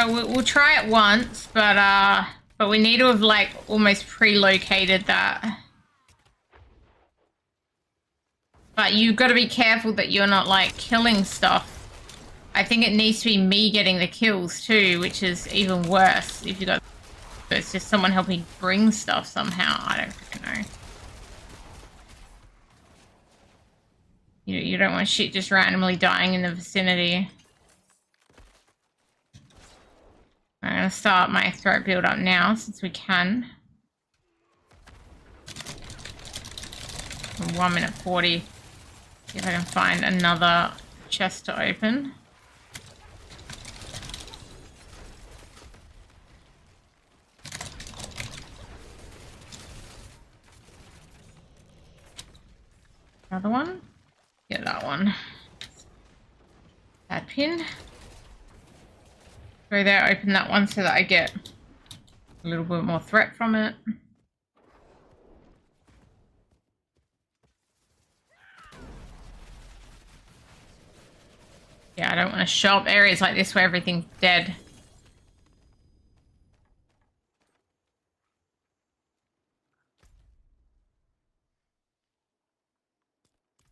we'll try it once, but we need to have like almost pre-located that. But you've got to be careful that you're not like killing stuff. I think it needs to be me getting the kills too, which is even worse if you got. It's just someone helping bring stuff somehow. I don't freaking know. You don't want shit just randomly dying in the vicinity. I'm gonna start my threat build up now since we can. 1 minute 40. See if I can find another chest to open. Another one? Get that one. That pin. Go there, open that one so that I get a little bit more threat from it. Yeah, I don't want to show up areas like this where everything's dead.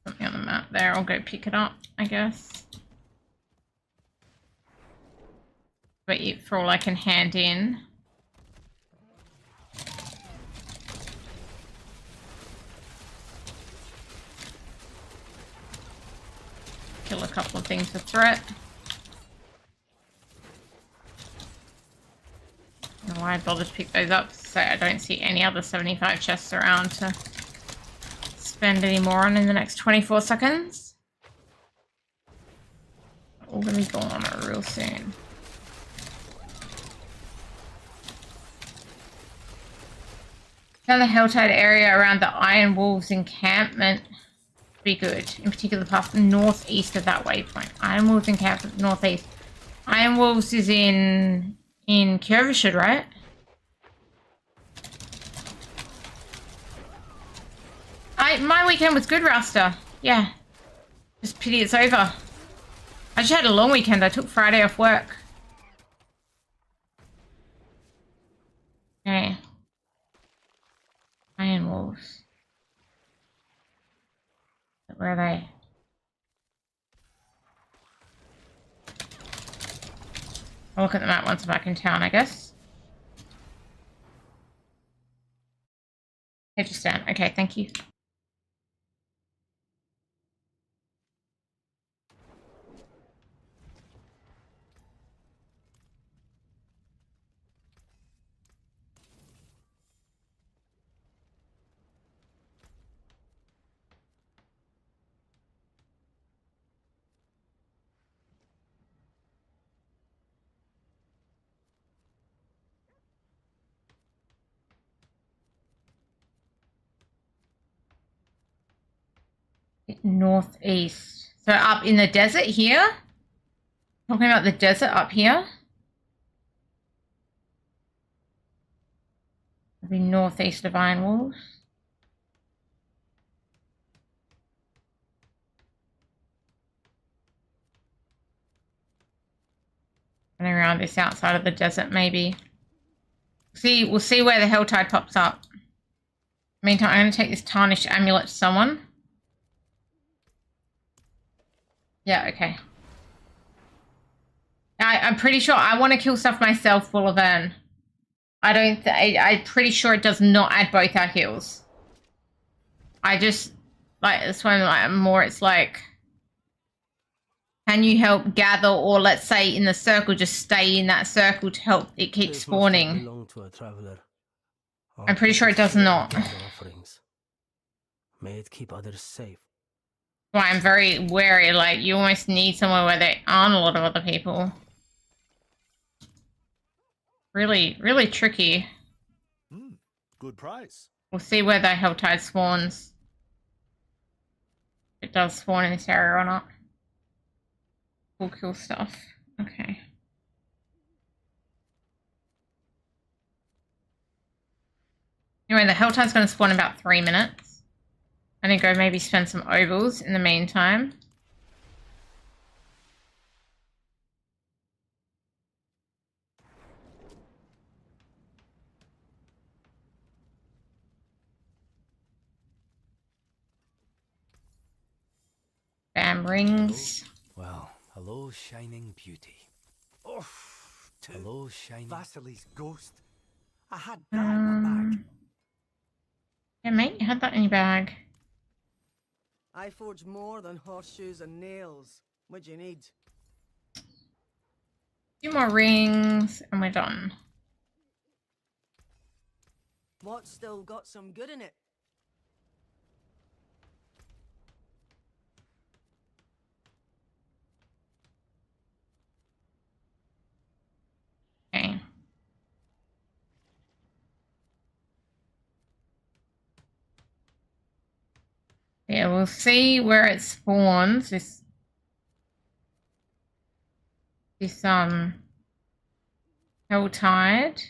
Something on the map there, I'll go pick it up, I guess. But for all I can hand in. Kill a couple of things for threat. And why I bothered to pick those up, so I don't see any other 75 chests around to spend any more on in the next 24 seconds. All gonna be gone real soon. Found the Helltide area around the Iron Wolves encampment be good. In particular, past the northeast of that waypoint. Iron Wolves encampment northeast. Iron Wolves is in Kervishard, right? My weekend was good, Rasta. Yeah. Just pity it's over. I just had a long weekend. I took Friday off work. Okay. Iron Wolves. Where are they? I'll look at the map once I'm back in town, I guess. Hedgestan. Okay, thank you. northeast. So up in the desert here. Talking about the desert up here. It'll be northeast of Iron Walls. Running around this outside of the desert, maybe. See, we'll see where the Helltide pops up. Meantime, I'm going to take this tarnished amulet to someone. Yeah, okay. I'm pretty sure I want to kill stuff myself, Bolivan. I'm pretty sure it does not add both our heals. I just, like, this one, like, more, it's like, can you help gather, or let's say in the circle, just stay in that circle to help it keep spawning? I'm pretty sure it does not. May it keep others safe. Well, I'm very wary, like, you almost need somewhere where there aren't a lot of other people. Really, really tricky. Good price. We'll see where the Helltide spawns. If it does spawn in this area or not. We'll kill stuff. Okay. Anyway, the Helltide's going to spawn in about 3 minutes. I'm going to go maybe spend some ovals in the meantime. Bam, rings. Well, hello, shining beauty. Oh, Hello, shining. Vasily's ghost. I had that in my bag. Yeah, mate, you had that in your bag. I forge more than horseshoes and nails. What do you need? A few more rings, and we're done. What's still got some good in it? Okay. Yeah, we'll see where it spawns. This Helltide.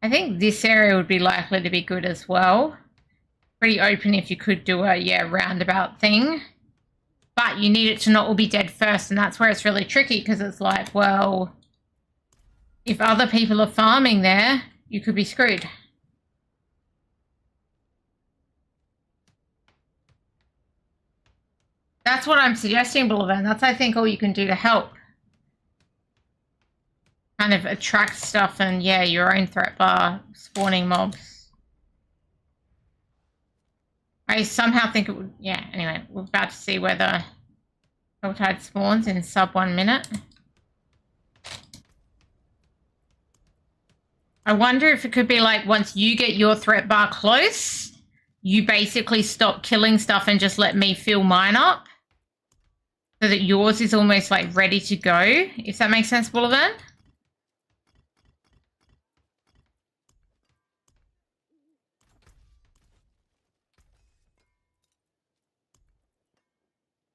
I think this area would be likely to be good as well. Pretty open if you could do a roundabout thing. But you need it to not all be dead first, and that's where it's really tricky, because it's like, well, if other people are farming there, you could be screwed. That's what I'm suggesting, Bolivan. That's, I think, all you can do to help. Kind of attract stuff and, yeah, your own threat bar, spawning mobs. I somehow think it would, yeah, anyway, we're about to see where the Helltide spawns in sub 1 minute. I wonder if it could be like, once you get your threat bar close, you basically stop killing stuff and just let me fill mine up. So that yours is almost like ready to go, if that makes sense, Bolivan.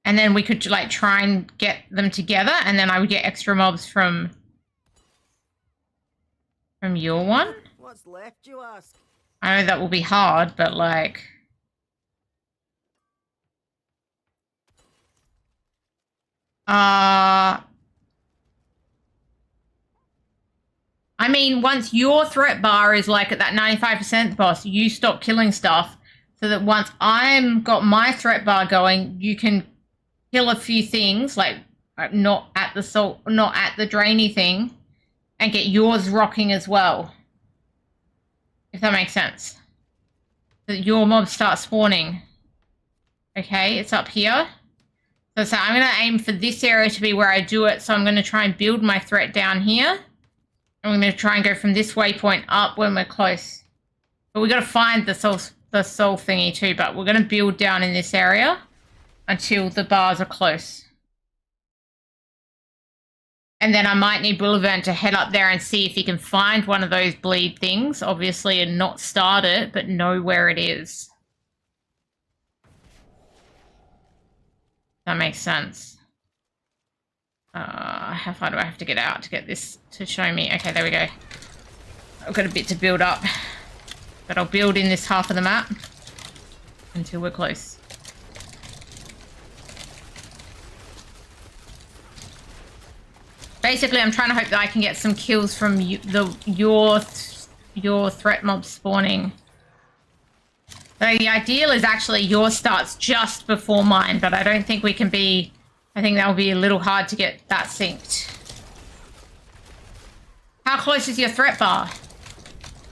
And then we could like try and get them together, and then I would get extra mobs from your one. What's left, you ask? I know that will be hard, but like, I mean, once your threat bar is like at that 95% boss, you stop killing stuff, so that once I'm got my threat bar going, you can kill a few things, like not at the drainy thing, and get yours rocking as well. If that makes sense. So that your mobs start spawning. Okay, it's up here. So I'm going to aim for this area to be where I do it. So I'm going to try and build my threat down here. And we're going to try and go from this waypoint up when we're close. But we've got to find the soul thingy too. But we're going to build down in this area until the bars are close. And then I might need Bolivan to head up there and see if he can find one of those bleed things, obviously, and not start it, but know where it is. That makes sense. How far do I have to get out to get this to show me? Okay, there we go. I've got a bit to build up. But I'll build in this half of the map until we're close. Basically, I'm trying to hope that I can get some kills from your threat mob spawning. So the ideal is actually yours starts just before mine, but I don't think we can be... I think that'll be a little hard to get that synced. How close is your threat bar?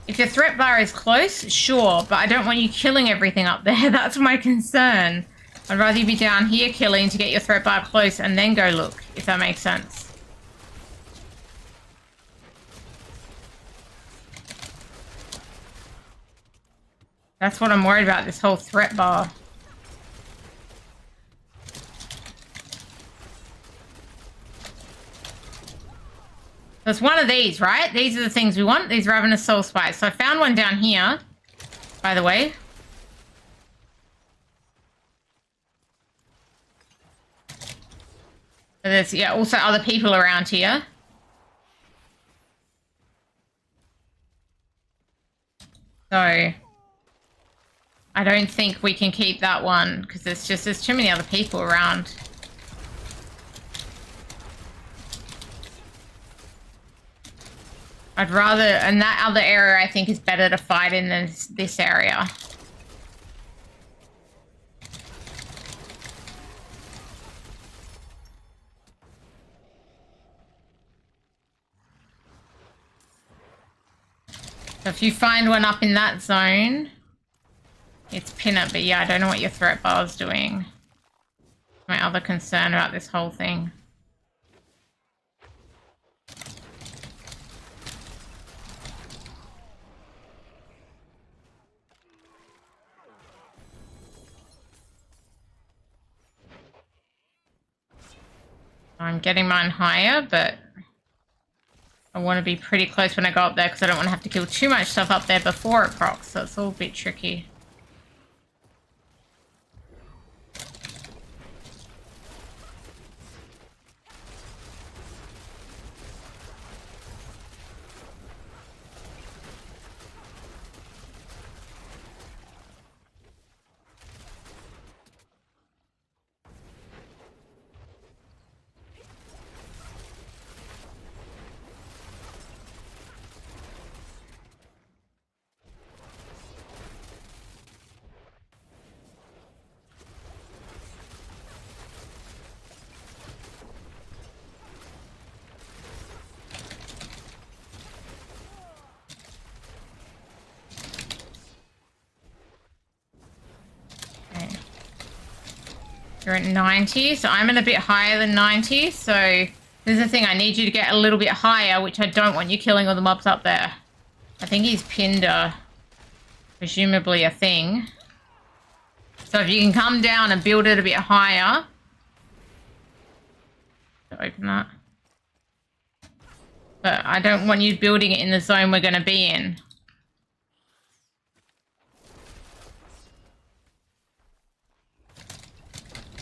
If your threat bar is close, sure, but I don't want you killing everything up there. That's my concern. I'd rather you be down here killing to get your threat bar close and then go look, if that makes sense. That's what I'm worried about, this whole threat bar. So it's one of these, right? These are the things we want, these Ravenous Soul Spikes. So I found one down here, by the way. So there's, yeah, also other people around here. So... I don't think we can keep that one because there's too many other people around. I'd rather, and that other area I think is better to fight in than this area. So if you find one up in that zone... It's pin it, but yeah, I don't know what your threat bar is doing. My other concern about this whole thing. I'm getting mine higher, but I want to be pretty close when I go up there because I don't want to have to kill too much stuff up there before it procs, so it's all a bit tricky. You're at 90, so I'm a bit higher than 90, so this is the thing, I need you to get a little bit higher, which I don't want you killing all the mobs up there. I think he's pinned presumably a thing. So if you can come down and build it a bit higher. Open that. But I don't want you building it in the zone we're going to be in.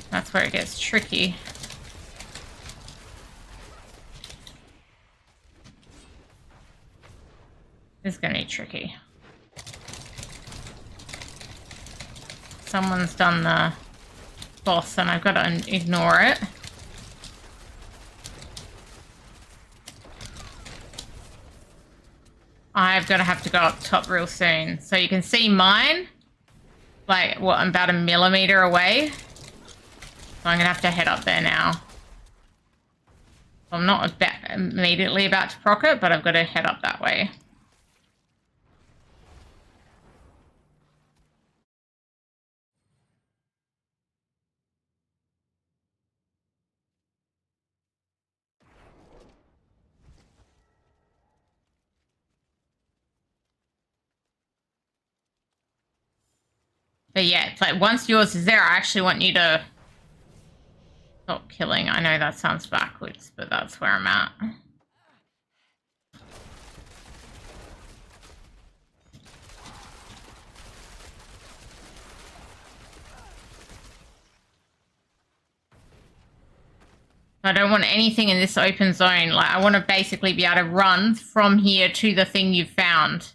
That's where it gets tricky. This is going to be tricky. Someone's done the boss and I've got to ignore it. I've got to have to go up top real soon. So you can see mine. Like, what, I'm about 1 millimeter away. So I'm going to have to head up there now. I'm not immediately about to proc it, but I've got to head up that way. But yeah, it's like once yours is there, I actually want you to stop killing. I know that sounds backwards, but that's where I'm at. I don't want anything in this open zone. Like, I want to basically be able to run from here to the thing you've found.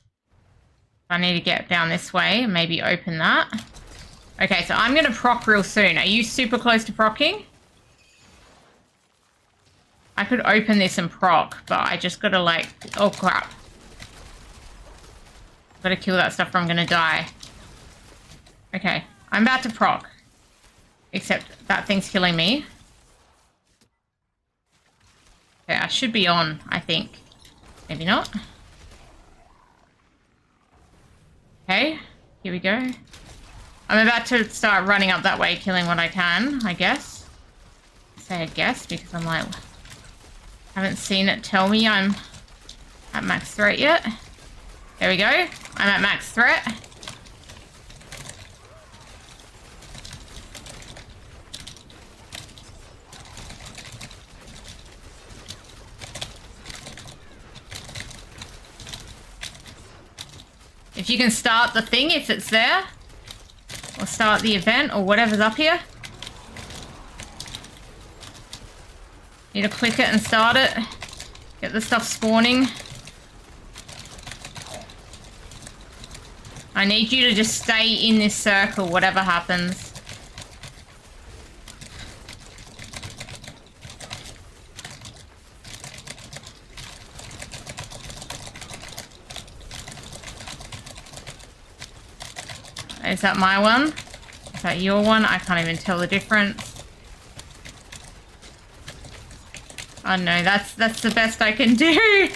I need to get down this way and maybe open that. Okay, so I'm going to proc real soon. Are you super close to procking? I could open this and proc, but I just got to like... Oh, crap. Got to kill that stuff or I'm going to die. Okay, I'm about to proc. Except that thing's killing me. Okay, I should be on, I think. Maybe not. Okay, here we go. I'm about to start running up that way, killing what I can, I guess. I say I guess because I'm like... Haven't seen it tell me I'm at max threat yet. There we go. I'm at max threat. If you can start the thing, if it's there. Or start the event, or whatever's up here. Need to click it and start it. Get the stuff spawning. I need you to just stay in this circle, whatever happens. Is that my one? Is that your one? I can't even tell the difference. Oh no, that's the best I can do.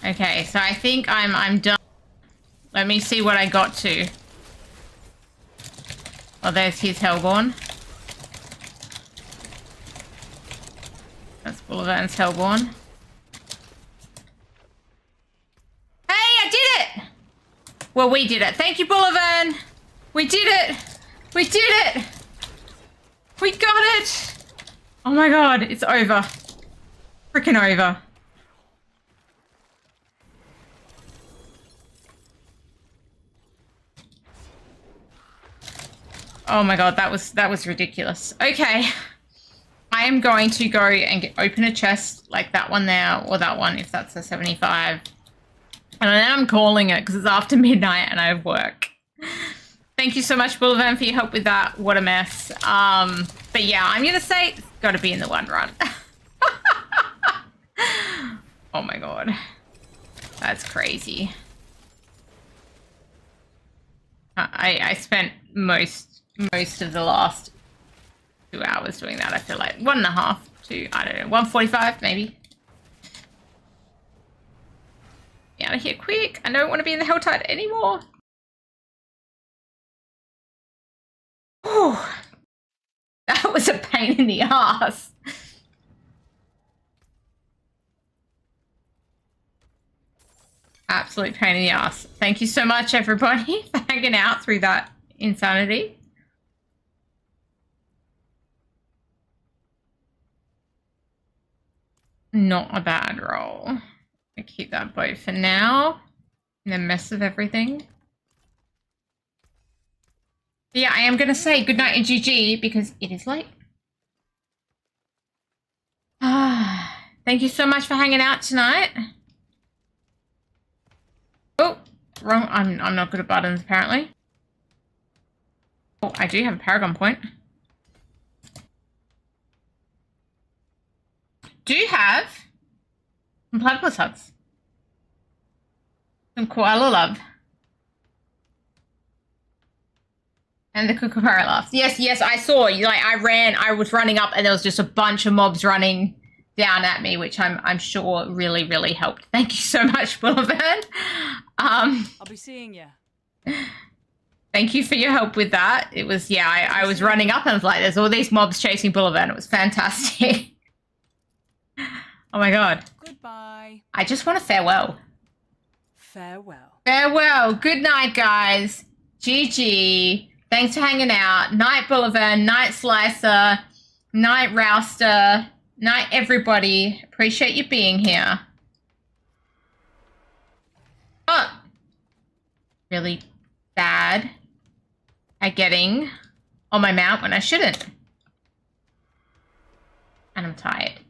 Okay, so I think I'm done. Let me see what I got to. Oh, there's his Hellborn. That's Boulevarde's Hellborn. Hey, I did it! Well, we did it. Thank you, Boulevard. We did it. We did it. We got it. Oh my god, it's over. Freaking over. Oh my god, that was ridiculous. Okay. I am going to go and open a chest like that one there, or that one if that's a 75. And then I'm calling it because it's after midnight and I have work. Thank you so much, Boulevard, for your help with that. What a mess. But yeah, I'm going to say it's got to be in the one run. Oh my god. That's crazy. I spent most of the last 2 hours doing that. I feel like 1.5 to, I don't know, 1:45 maybe. Get out of here quick. I don't want to be in the Helltide anymore. Oh, that was a pain in the ass. Absolute pain in the ass. Thank you so much, everybody, for hanging out through that insanity. Not a bad roll. I keep that boat for now. In the mess of everything. But yeah, I am going to say goodnight and GG because it is late. Thank you so much for hanging out tonight. Oh, wrong. I'm not good at buttons, apparently. Oh, I do have a Paragon point. Do have some platypus huts. Some koala love. And the kookaburra laughs. Yes, I saw. Like, I was running up and there was just a bunch of mobs running down at me, which I'm sure really, really helped. Thank you so much, Boulevard. I'll be seeing you. Thank you for your help with that. It was, yeah, I was running up and I was like, there's all these mobs chasing Boulevard. It was fantastic. Oh my god. Goodbye. I just want to farewell. Farewell. Farewell. Good night, guys. GG. Thanks for hanging out. Night Boulevard, Night Slicer. Night, Rouster. Night, everybody. Appreciate you being here. Oh. Really bad at getting on my mount when I shouldn't. And I'm tired.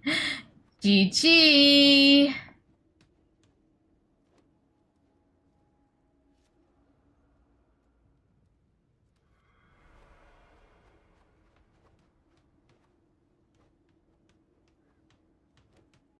GG.